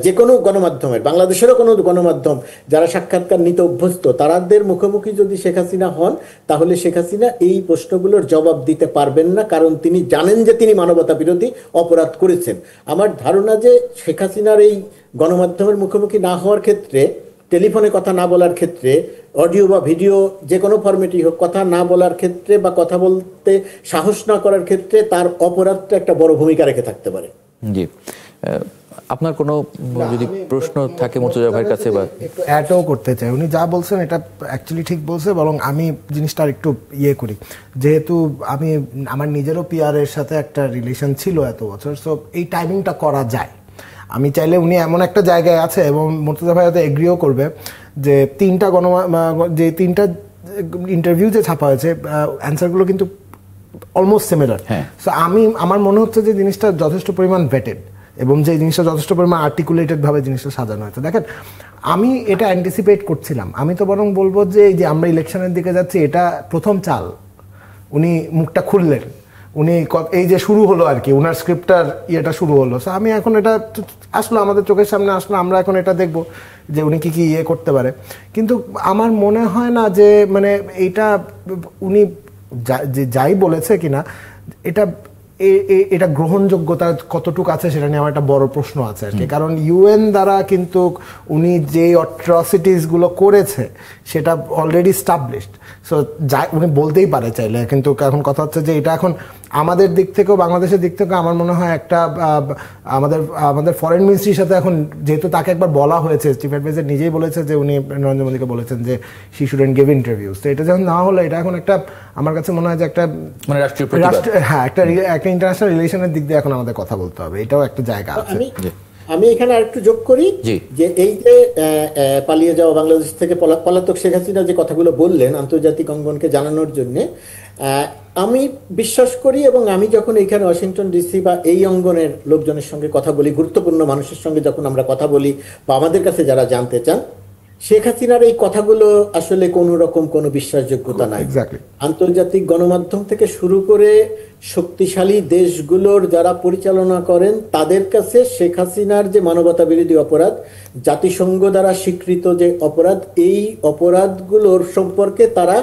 যে কোনো গণমাধ্যমের, বাংলাদেশেরও কোনো গণমাধ্যম যারা সাক্ষাৎকার নিতে অভ্যস্ত, তাদের মুখোমুখি যদি শেখ হাসিনা হন, তাহলে শেখ হাসিনা এই প্রশ্নগুলোর জবাব দিতে পারবেন না, কারণ তিনি জানেন যে তিনি মানবতা বিরোধী অপরাধ করেছেন। আমার ধারণা যে শেখ হাসিনার এই গণমাধ্যমের মুখোমুখি না হওয়ার ক্ষেত্রে, টেলিফোনে কথা না বলার ক্ষেত্রে, অডিও বা ভিডিও যে কোনো ফরম্যাটই হোক কথা না বলার ক্ষেত্রে বা কথা বলতে সাহস না করার ক্ষেত্রে তার অপরাধটা একটা বড় ভূমিকা রেখে থাকতে পারে। জি, আপনার কোনো যদি প্রশ্ন থাকে মুর্তজা ভাইয়ের কাছে, বা একটু অ্যাডও করতে চাই। উনি যা বলছেন এটা অ্যাকচুয়ালি ঠিক বলছে, বরং আমি জিনিসটা একটু করি, যেহেতু আমার নিজেরও পিআরের সাথে একটা রিলেশন ছিল এত বছর, সো এই টাইমিংটা করা যায়। আমি চাইলে, উনি এমন একটা জায়গায় আছে, এবং মুর্তজা ভাই হয়তো এগ্রিও করবে, যে তিনটা ইন্টারভিউ যে ছাপা হয়েছে, অ্যান্সারগুলো কিন্তু অলমোস্ট সিমিলার। সো আমার মনে হচ্ছে যে জিনিসটা যথেষ্ট পরিমাণ ভেটেড, এবং যে জিনিসটা যথেষ্ট পরিমাণ আর্টিকুলেটেড ভাবে জিনিসটা সাজানো হয়েছে। দেখেন, আমি এটা অ্যান্টিসিপেট করছিলাম। আমি তো বরং বলবো যে এই যে আমরা ইলেকশনের দিকে যাচ্ছি, এটা প্রথম চাল। উনি মুখটা খুললেন, উনি এই যে শুরু হলো আর কি, উনার স্ক্রিপ্টার ইয়েটা শুরু হলো। সো আমি এখন এটা আসলো, আমাদের চোখের সামনে আসলো, আমরা এখন এটা দেখবো যে উনি কি করতে পারে। কিন্তু আমার মনে হয় না যে এইটা উনি যাই বলেছে কিনা, এটা গ্রহণযোগ্যতা কতটুকু আছে সেটা নিয়ে আমার একটা বড় প্রশ্ন আছে আর কি। কারণ ইউএন দ্বারা কিন্তু উনি যে অ্যাট্রসিটিস গুলো করেছে সেটা অলরেডি স্টাবলিশড। সো উনি বলতেই পারে চাইলে, কিন্তু এখন কথা হচ্ছে যে এটা এখন আমাদের দিক থেকেও, বাংলাদেশের দিক থেকেও আমার মনে হয় একটা আমাদের ফরেন মিনিস্ট্রির সাথে এখন, যেহেতু তাকে একবার বলা হয়েছে, চিফ অ্যাডভাইজার নিজেই বলেছে যে উনি নরেন্দ্র মোদীকে বলেছেন যে শি শুডন্ট গিভ ইন্টারভিউজ। তো এটা যখন না হলো, এটা এখন একটা, আমার কাছে মনে হয় যে একটা একটা ইন্টারন্যাশনাল রিলেশনের দিক দিয়ে এখন আমাদের কথা বলতে হবে, এটাও একটা জায়গা আছে। আমি এখানে আরেকটু যোগ করি যে এই যে পালিয়ে যাওয়া বাংলাদেশ থেকে পলাতক শেখ হাসিনা যে কথাগুলো বললেন আন্তর্জাতিক অঙ্গনকে জানানোর জন্য, আমি বিশ্বাস করি, এবং আমি যখন এইখানে ওয়াশিংটন ডিসি বা এই অঙ্গনের লোকজনের সঙ্গে কথা বলি, গুরুত্বপূর্ণ মানুষের সঙ্গে যখন আমরা কথা বলি, বা আমাদের কাছে যারা জানতে চান, শেখ হাসিনার এই কথাগুলো আসলে কোনো রকম কোনো বিশ্বাসযোগ্যতা নাই। আন্তর্জাতিক গণমাধ্যম থেকে শুরু করে শক্তিশালী দেশগুলোর যারা পরিচালনা করেন, তাদের কাছে শেখ হাসিনার যে মানবতা বিরোধী অপরাধ, জাতিসংঘ দ্বারা স্বীকৃত যে অপরাধ, এই অপরাধগুলোর সম্পর্কে তারা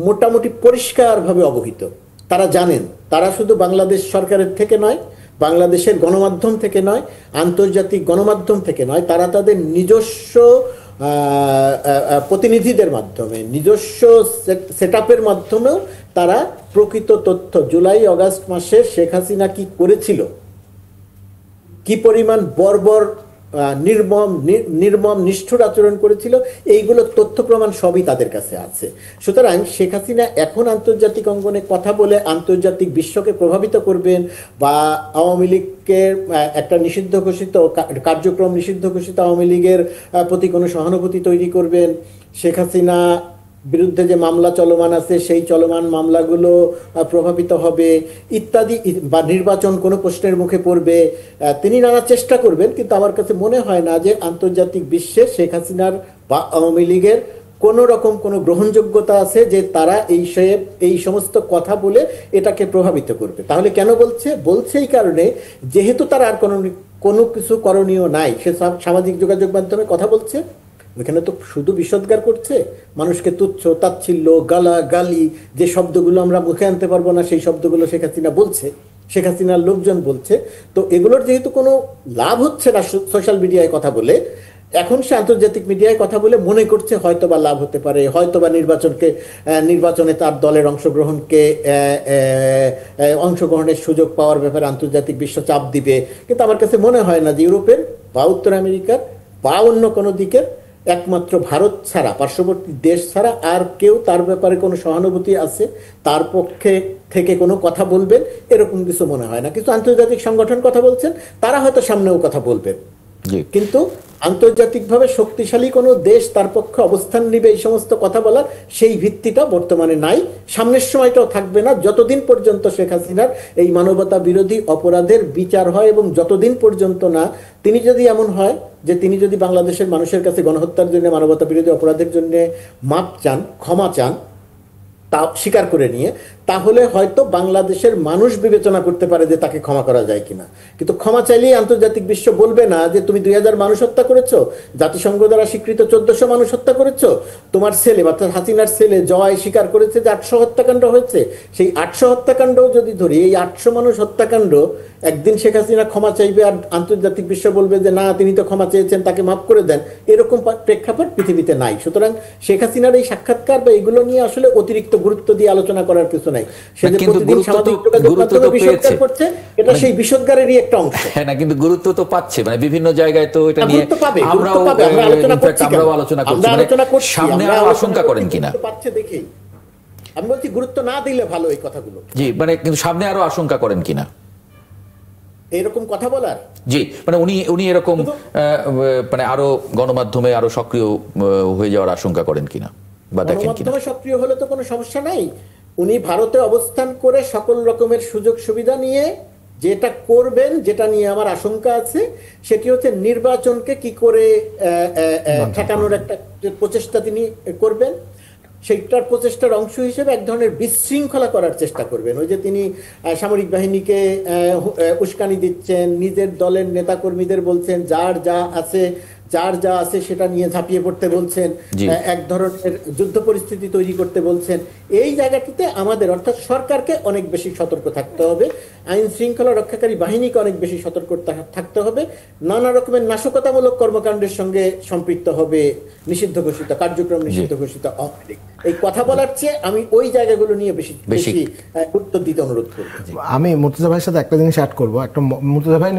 মোটামুটি পরিষ্কারভাবে অবহিত। তারা জানেন, তারা শুধু বাংলাদেশ সরকারের থেকে নয়, বাংলাদেশের গণমাধ্যম থেকে নয়, আন্তর্জাতিক গণমাধ্যম থেকে নয়, তারা তাদের নিজস্ব প্রতিনিধিদের মাধ্যমে, নিজস্ব সেটআপের মাধ্যমেও তারা প্রকৃত তথ্য, জুলাই অগাস্ট মাসে শেখ হাসিনা কি করেছিল, কি পরিমাণ বর্বর নির্মম নিষ্ঠুর আচরণ করেছিল, এইগুলো তথ্য প্রমাণ সবই তাদের কাছে আছে। সুতরাং শেখ হাসিনা এখন আন্তর্জাতিক অঙ্গনে কথা বলে আন্তর্জাতিক বিশ্বকে প্রভাবিত করবেন, বা আওয়ামী লীগকে একটা নিষিদ্ধ ঘোষিত কার্যক্রম, নিষিদ্ধ ঘোষিত আওয়ামী লীগের প্রতি কোনো সহানুভূতি তৈরি করবেন, শেখ হাসিনা বিরুদ্ধে যে মামলা চলমান আছে সেই চলমান মামলাগুলো প্রভাবিত হবে ইত্যাদি, বা নির্বাচন কোনো প্রশ্নের মুখে পড়বে, তিনি নানা চেষ্টা করবেন। কিন্তু আমার কাছে মনে হয় না যে আন্তর্জাতিক বিশ্বে শেখ হাসিনার বা আওয়ামী লীগের কোনো রকম কোনো গ্রহণযোগ্যতা আছে যে তারা এই সমস্ত কথা বলে এটাকে প্রভাবিত করবে। তাহলে কেন বলছে এই কারণে, যেহেতু তার আর কোনো কিছু করণীয় নাই, সে সামাজিক যোগাযোগ মাধ্যমে কথা বলছে, ওইখানে তো শুধু বিষোদ্গার করছে, মানুষকে তুচ্ছ তাচ্ছিল্য, গালি, যে শব্দগুলো আমরা মুখে আনতে পারবো না সেই শব্দগুলো শেখ হাসিনা বলছে, শেখ হাসিনার লোকজন বলছে। তো এগুলোর যেহেতু কোনো লাভ হচ্ছে না সোশ্যাল মিডিয়ায় কথা বলে, এখন সে আন্তর্জাতিক মিডিয়ায় কথা বলে মনে করছে হয়তোবা লাভ হতে পারে, হয়তোবা নির্বাচনে তার দলের অংশগ্রহণের সুযোগ পাওয়ার ব্যাপারে আন্তর্জাতিক বিশ্ব চাপ দিবে। কিন্তু আমার কাছে মনে হয় না যে ইউরোপের বা উত্তর আমেরিকার বা অন্য কোনো দিকের একমাত্র ভারত ছাড়া, পার্শ্ববর্তী দেশ ছাড়া আর কেউ তার ব্যাপারে কোনো সহানুভূতি আছে, তার পক্ষে থেকে কোনো কথা বলবেন এরকম কিছু মনে হয় না। কিছু আন্তর্জাতিক সংগঠন কথা বলছেন, তারা হয়তো সামনেও কথা বলবেন, কিন্তু আন্তর্জাতিকভাবে শক্তিশালী কোনো দেশ তার পক্ষে অবস্থান নিবে এই সমস্ত কথা বলার সেই ভিত্তিটা বর্তমানে নাই, সামনের সময়টাও থাকবে না, যতদিন পর্যন্ত শেখ হাসিনার এই মানবতা বিরোধী অপরাধের বিচার হয় এবং যতদিন পর্যন্ত না তিনি যদি এমন হয় যে তিনি যদি বাংলাদেশের মানুষের কাছে গণহত্যার জন্য, মানবতা বিরোধী অপরাধের জন্য মাপ চান, ক্ষমা চান, তা স্বীকার করে নিয়ে, তাহলে হয়তো বাংলাদেশের মানুষ বিবেচনা করতে পারে যে তাকে ক্ষমা করা যায় কিনা। কিন্তু ক্ষমা চাইলেই আন্তর্জাতিক বিশ্ব বলবে না যে তুমি 2000 মানুষ হত্যা করেছো, জাতিসংঘ দ্বারা স্বীকৃত 1400 মানুষ হত্যা করেছো, তোমার ছেলে অর্থাৎ হাসিনার ছেলে জয় স্বীকার করেছে যে 800 হত্যাকাণ্ড হয়েছে। সেই 800 হত্যাকাণ্ডও যদি ধরি, এই 800 মানুষ হত্যাকাণ্ড একদিন শেখ হাসিনা ক্ষমা চাইবে আর আন্তর্জাতিক বিশ্ব বলবে যে না তিনি তো ক্ষমা চেয়েছেন, তাকে মাফ করে দেন, এরকম প্রেক্ষাপট পৃথিবীতে নাই। সুতরাং শেখ হাসিনার এই সাক্ষাৎকার বা এগুলো নিয়ে আসলে অতিরিক্ত গুরুত্ব দিয়ে আলোচনা করার কিছু নাই। সে যে প্রতিদিন সামাজিক যোগাযোগ মাধ্যমে বিষোদ্গার করছে, এটা সেই বিষোদ্গারেরই একটা অংশ। হ্যাঁ না, কিন্তু গুরুত্ব তো পাচ্ছে, মানে বিভিন্ন জায়গায় তো এটা নিয়ে আমরাও আলোচনা করছি, সামনে আরো আশঙ্কা করেন কিনা পাচ্ছে দেখেই আমি বলছি গুরুত্ব না দিলে ভালো এই কথাগুলো। জি, মানে কিন্তু সামনে আরো আশঙ্কা করেন কিনা এরকম কথা বলার? জি, মানে উনি এরকম মানে আরো গণমাধ্যমে আরো সক্রিয় হয়ে যাওয়ার আশঙ্কা করেন কিনা বা দেখেন কিনা? গণমাধ্যমে সক্রিয় হলে তো কোনো সমস্যা নাই। উনি ভারতে অবস্থান করে সকল রকমের সুযোগ সুবিধা নিয়ে যেটা করবেন, যেটা নিয়ে আমার আশঙ্কা আছে, সেটি হচ্ছে নির্বাচনকে কি করে ঠেকানোর একটা প্রচেষ্টা তিনি করবেন। সেইটার প্রচেষ্টার অংশ হিসেবে এক ধরনের বিশৃঙ্খলা করার চেষ্টা করবেন। ওই যে তিনি সামরিক বাহিনীকে উস্কানি দিচ্ছেন, নিজের দলের নেতাকর্মীদের বলছেন যার যা আছে সেটা নিয়ে ঝাঁপিয়ে পড়তে বলছেন, এক ধরনের যুদ্ধ পরিস্থিতি তৈরি করতে বলছেন। এই জায়গাটিতে আমাদের অর্থাৎ সরকারকে অনেক বেশি সতর্ক থাকতে হবে, আইন শৃঙ্খলা রক্ষাকারী বাহিনীকে অনেক বেশি সতর্ক থাকতে হবে। নানা রকমের নাশকতামূলক কর্মকাণ্ডের সঙ্গে সম্পৃক্ত হবে নিষিদ্ধ ঘোষিত কার্যক্রম, নিষিদ্ধ ঘোষিত আওয়ামী লীগ। এই কথা বলার চেয়ে আমি ওই জায়গাগুলো নিয়ে বেশি গুরুত্ব দিতে অনুরোধ করব। আমি মুর্তজা ভাইয়ের সাথে একটা জিনিস অ্যাড করবো। একটা মুর্তজা ভাই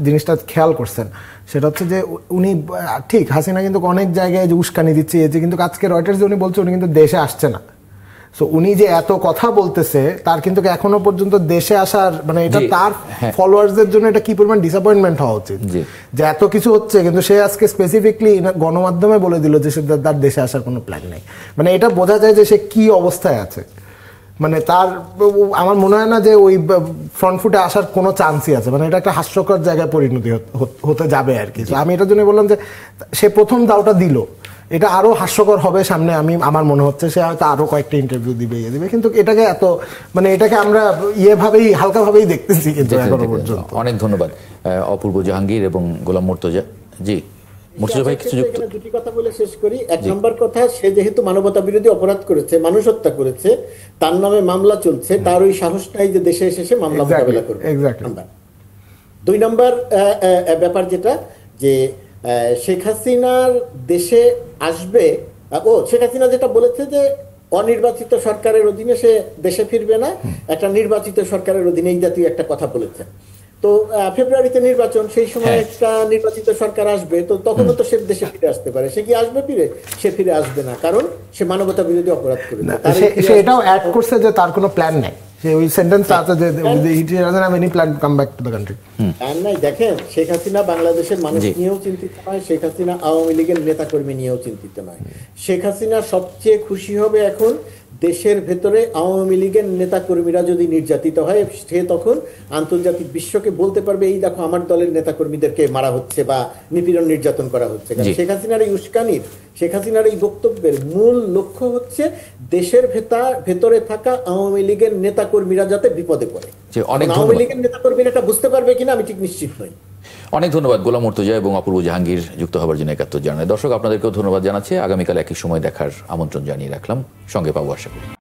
জিনিসটা খেয়াল করছেন, সেটা হচ্ছে যে উনি ঠিক হাসিনা কিন্তু অনেক জায়গায় যে উস্কানি দিচ্ছে, কিন্তু আজকে রয়টার্স উনি বলছে উনি কিন্তু দেশে আসছে না। সো উনি যে এত কথা বলতেছে তার কিন্তু এখনো পর্যন্ত দেশে আসার মানে এটা তার ফলোয়ার্সদের জন্য এটা কি পরিমাণ ডিসঅ্যাপয়েন্টমেন্ট হওয়া উচিত যে এত কিছু হচ্ছে কিন্তু সে আজকে স্পেসিফিকলি গণমাধ্যমে বলে দিল যে তার দেশে আসার কোনো প্ল্যান নেই। মানে এটা বোঝা যায় যে সে কি অবস্থায় আছে। মানে তার আমার মনে হয় না যে ওই ফ্রন্ট ফুটে আসার কোনো চান্সই আছে। মানে এটা একটা হাস্যকর জায়গায় পরিণতি হতে যাবে আর কি। আমি এটার জন্য বললাম যে সে প্রথম দাওটা দিল, এটা আরো হাস্যকর হবে সামনে। আমার মনে হচ্ছে সে হয়তো আরো কয়েকটা ইন্টারভিউ দিবে, কিন্তু এটাকে এত মানে এটাকে আমরা হালকা ভাবেই দেখতেছি কিন্তু এখনো পর্যন্ত। অনেক ধন্যবাদ অপূর্ব জাহাঙ্গীর এবং গোলাম মুর্তজা। জি মুর্তজা ভাই কিছু দুটি কথা বলে শেষ করি। এক নম্বর কথা, সে যেহেতু মানবতা বিরোধী অপরাধ করেছে, মানুষ হত্যা করেছে, তার নামে মামলা চলছে, তার ওই সাহস নাই যে দেশে এসে মামলা মোকাবেলা করবে। দুই নম্বর ব্যাপার যেটা যে শেখ হাসিনার দেশে আসবে, শেখ হাসিনা যেটা বলেছে যে অনির্বাচিত সরকারের অধীনে সে দেশে ফিরবে না, একটা নির্বাচিত সরকারের অধীনে এই জাতীয় একটা কথা বলেছে। তো ফেব্রুয়ারিতে নির্বাচন, সেই সময় একটা নির্বাচিত সরকার আসবে, তো তখনও তো সে দেশে ফিরে আসতে পারে। সে কি আসবে ফিরে? সে ফিরে আসবে না, কারণ সে মানবতা বিরোধী অপরাধ করেছে। সে এটাও অ্যাড করছে যে তার কোনো প্ল্যান নাই। ওই সেন্টেন্সটা আছে যে he doesn't have any plan to come back to the country। নাই, দেখেন শেখ হাসিনা বাংলাদেশের মানুষ নিয়েও চিন্তিত নয়, শেখ হাসিনা আওয়ামী লীগের নেতাকর্মী নিয়েও চিন্তিত নয়। শেখ হাসিনা সবচেয়ে খুশি হবে এখন দেশের ভেতরে আওয়ামী লীগের নেতাকর্মীরা যদি নির্যাতিত হয়, সে তখন আন্তর্জাতিক বিশ্বকে বলতে পারবে এই দেখো আমার দলের নেতাকর্মীদেরকে মারা হচ্ছে বা নিপীড়ন নির্যাতন করা হচ্ছে। শেখ হাসিনার এই উস্কানির, শেখ হাসিনার এই বক্তব্যের মূল লক্ষ্য হচ্ছে দেশের ভেতরে থাকা আওয়ামী লীগের নেতাকর্মীরা যাতে বিপদে পড়ে। আওয়ামী লীগের নেতাকর্মীরা এটা বুঝতে পারবে কিনা আমি ঠিক নিশ্চিত নই। অনেক ধন্যবাদ গোলাম মুর্তজা এবং অপূর্ব জাহাঙ্গীর যুক্ত হবার জন্য ৭১ জানায়। দর্শক আপনাদেরকেও ধন্যবাদ জানাচ্ছি। আগামীকাল একই সময় দেখার আমন্ত্রণ জানিয়ে রাখলাম, সঙ্গে পাবো আশা করি।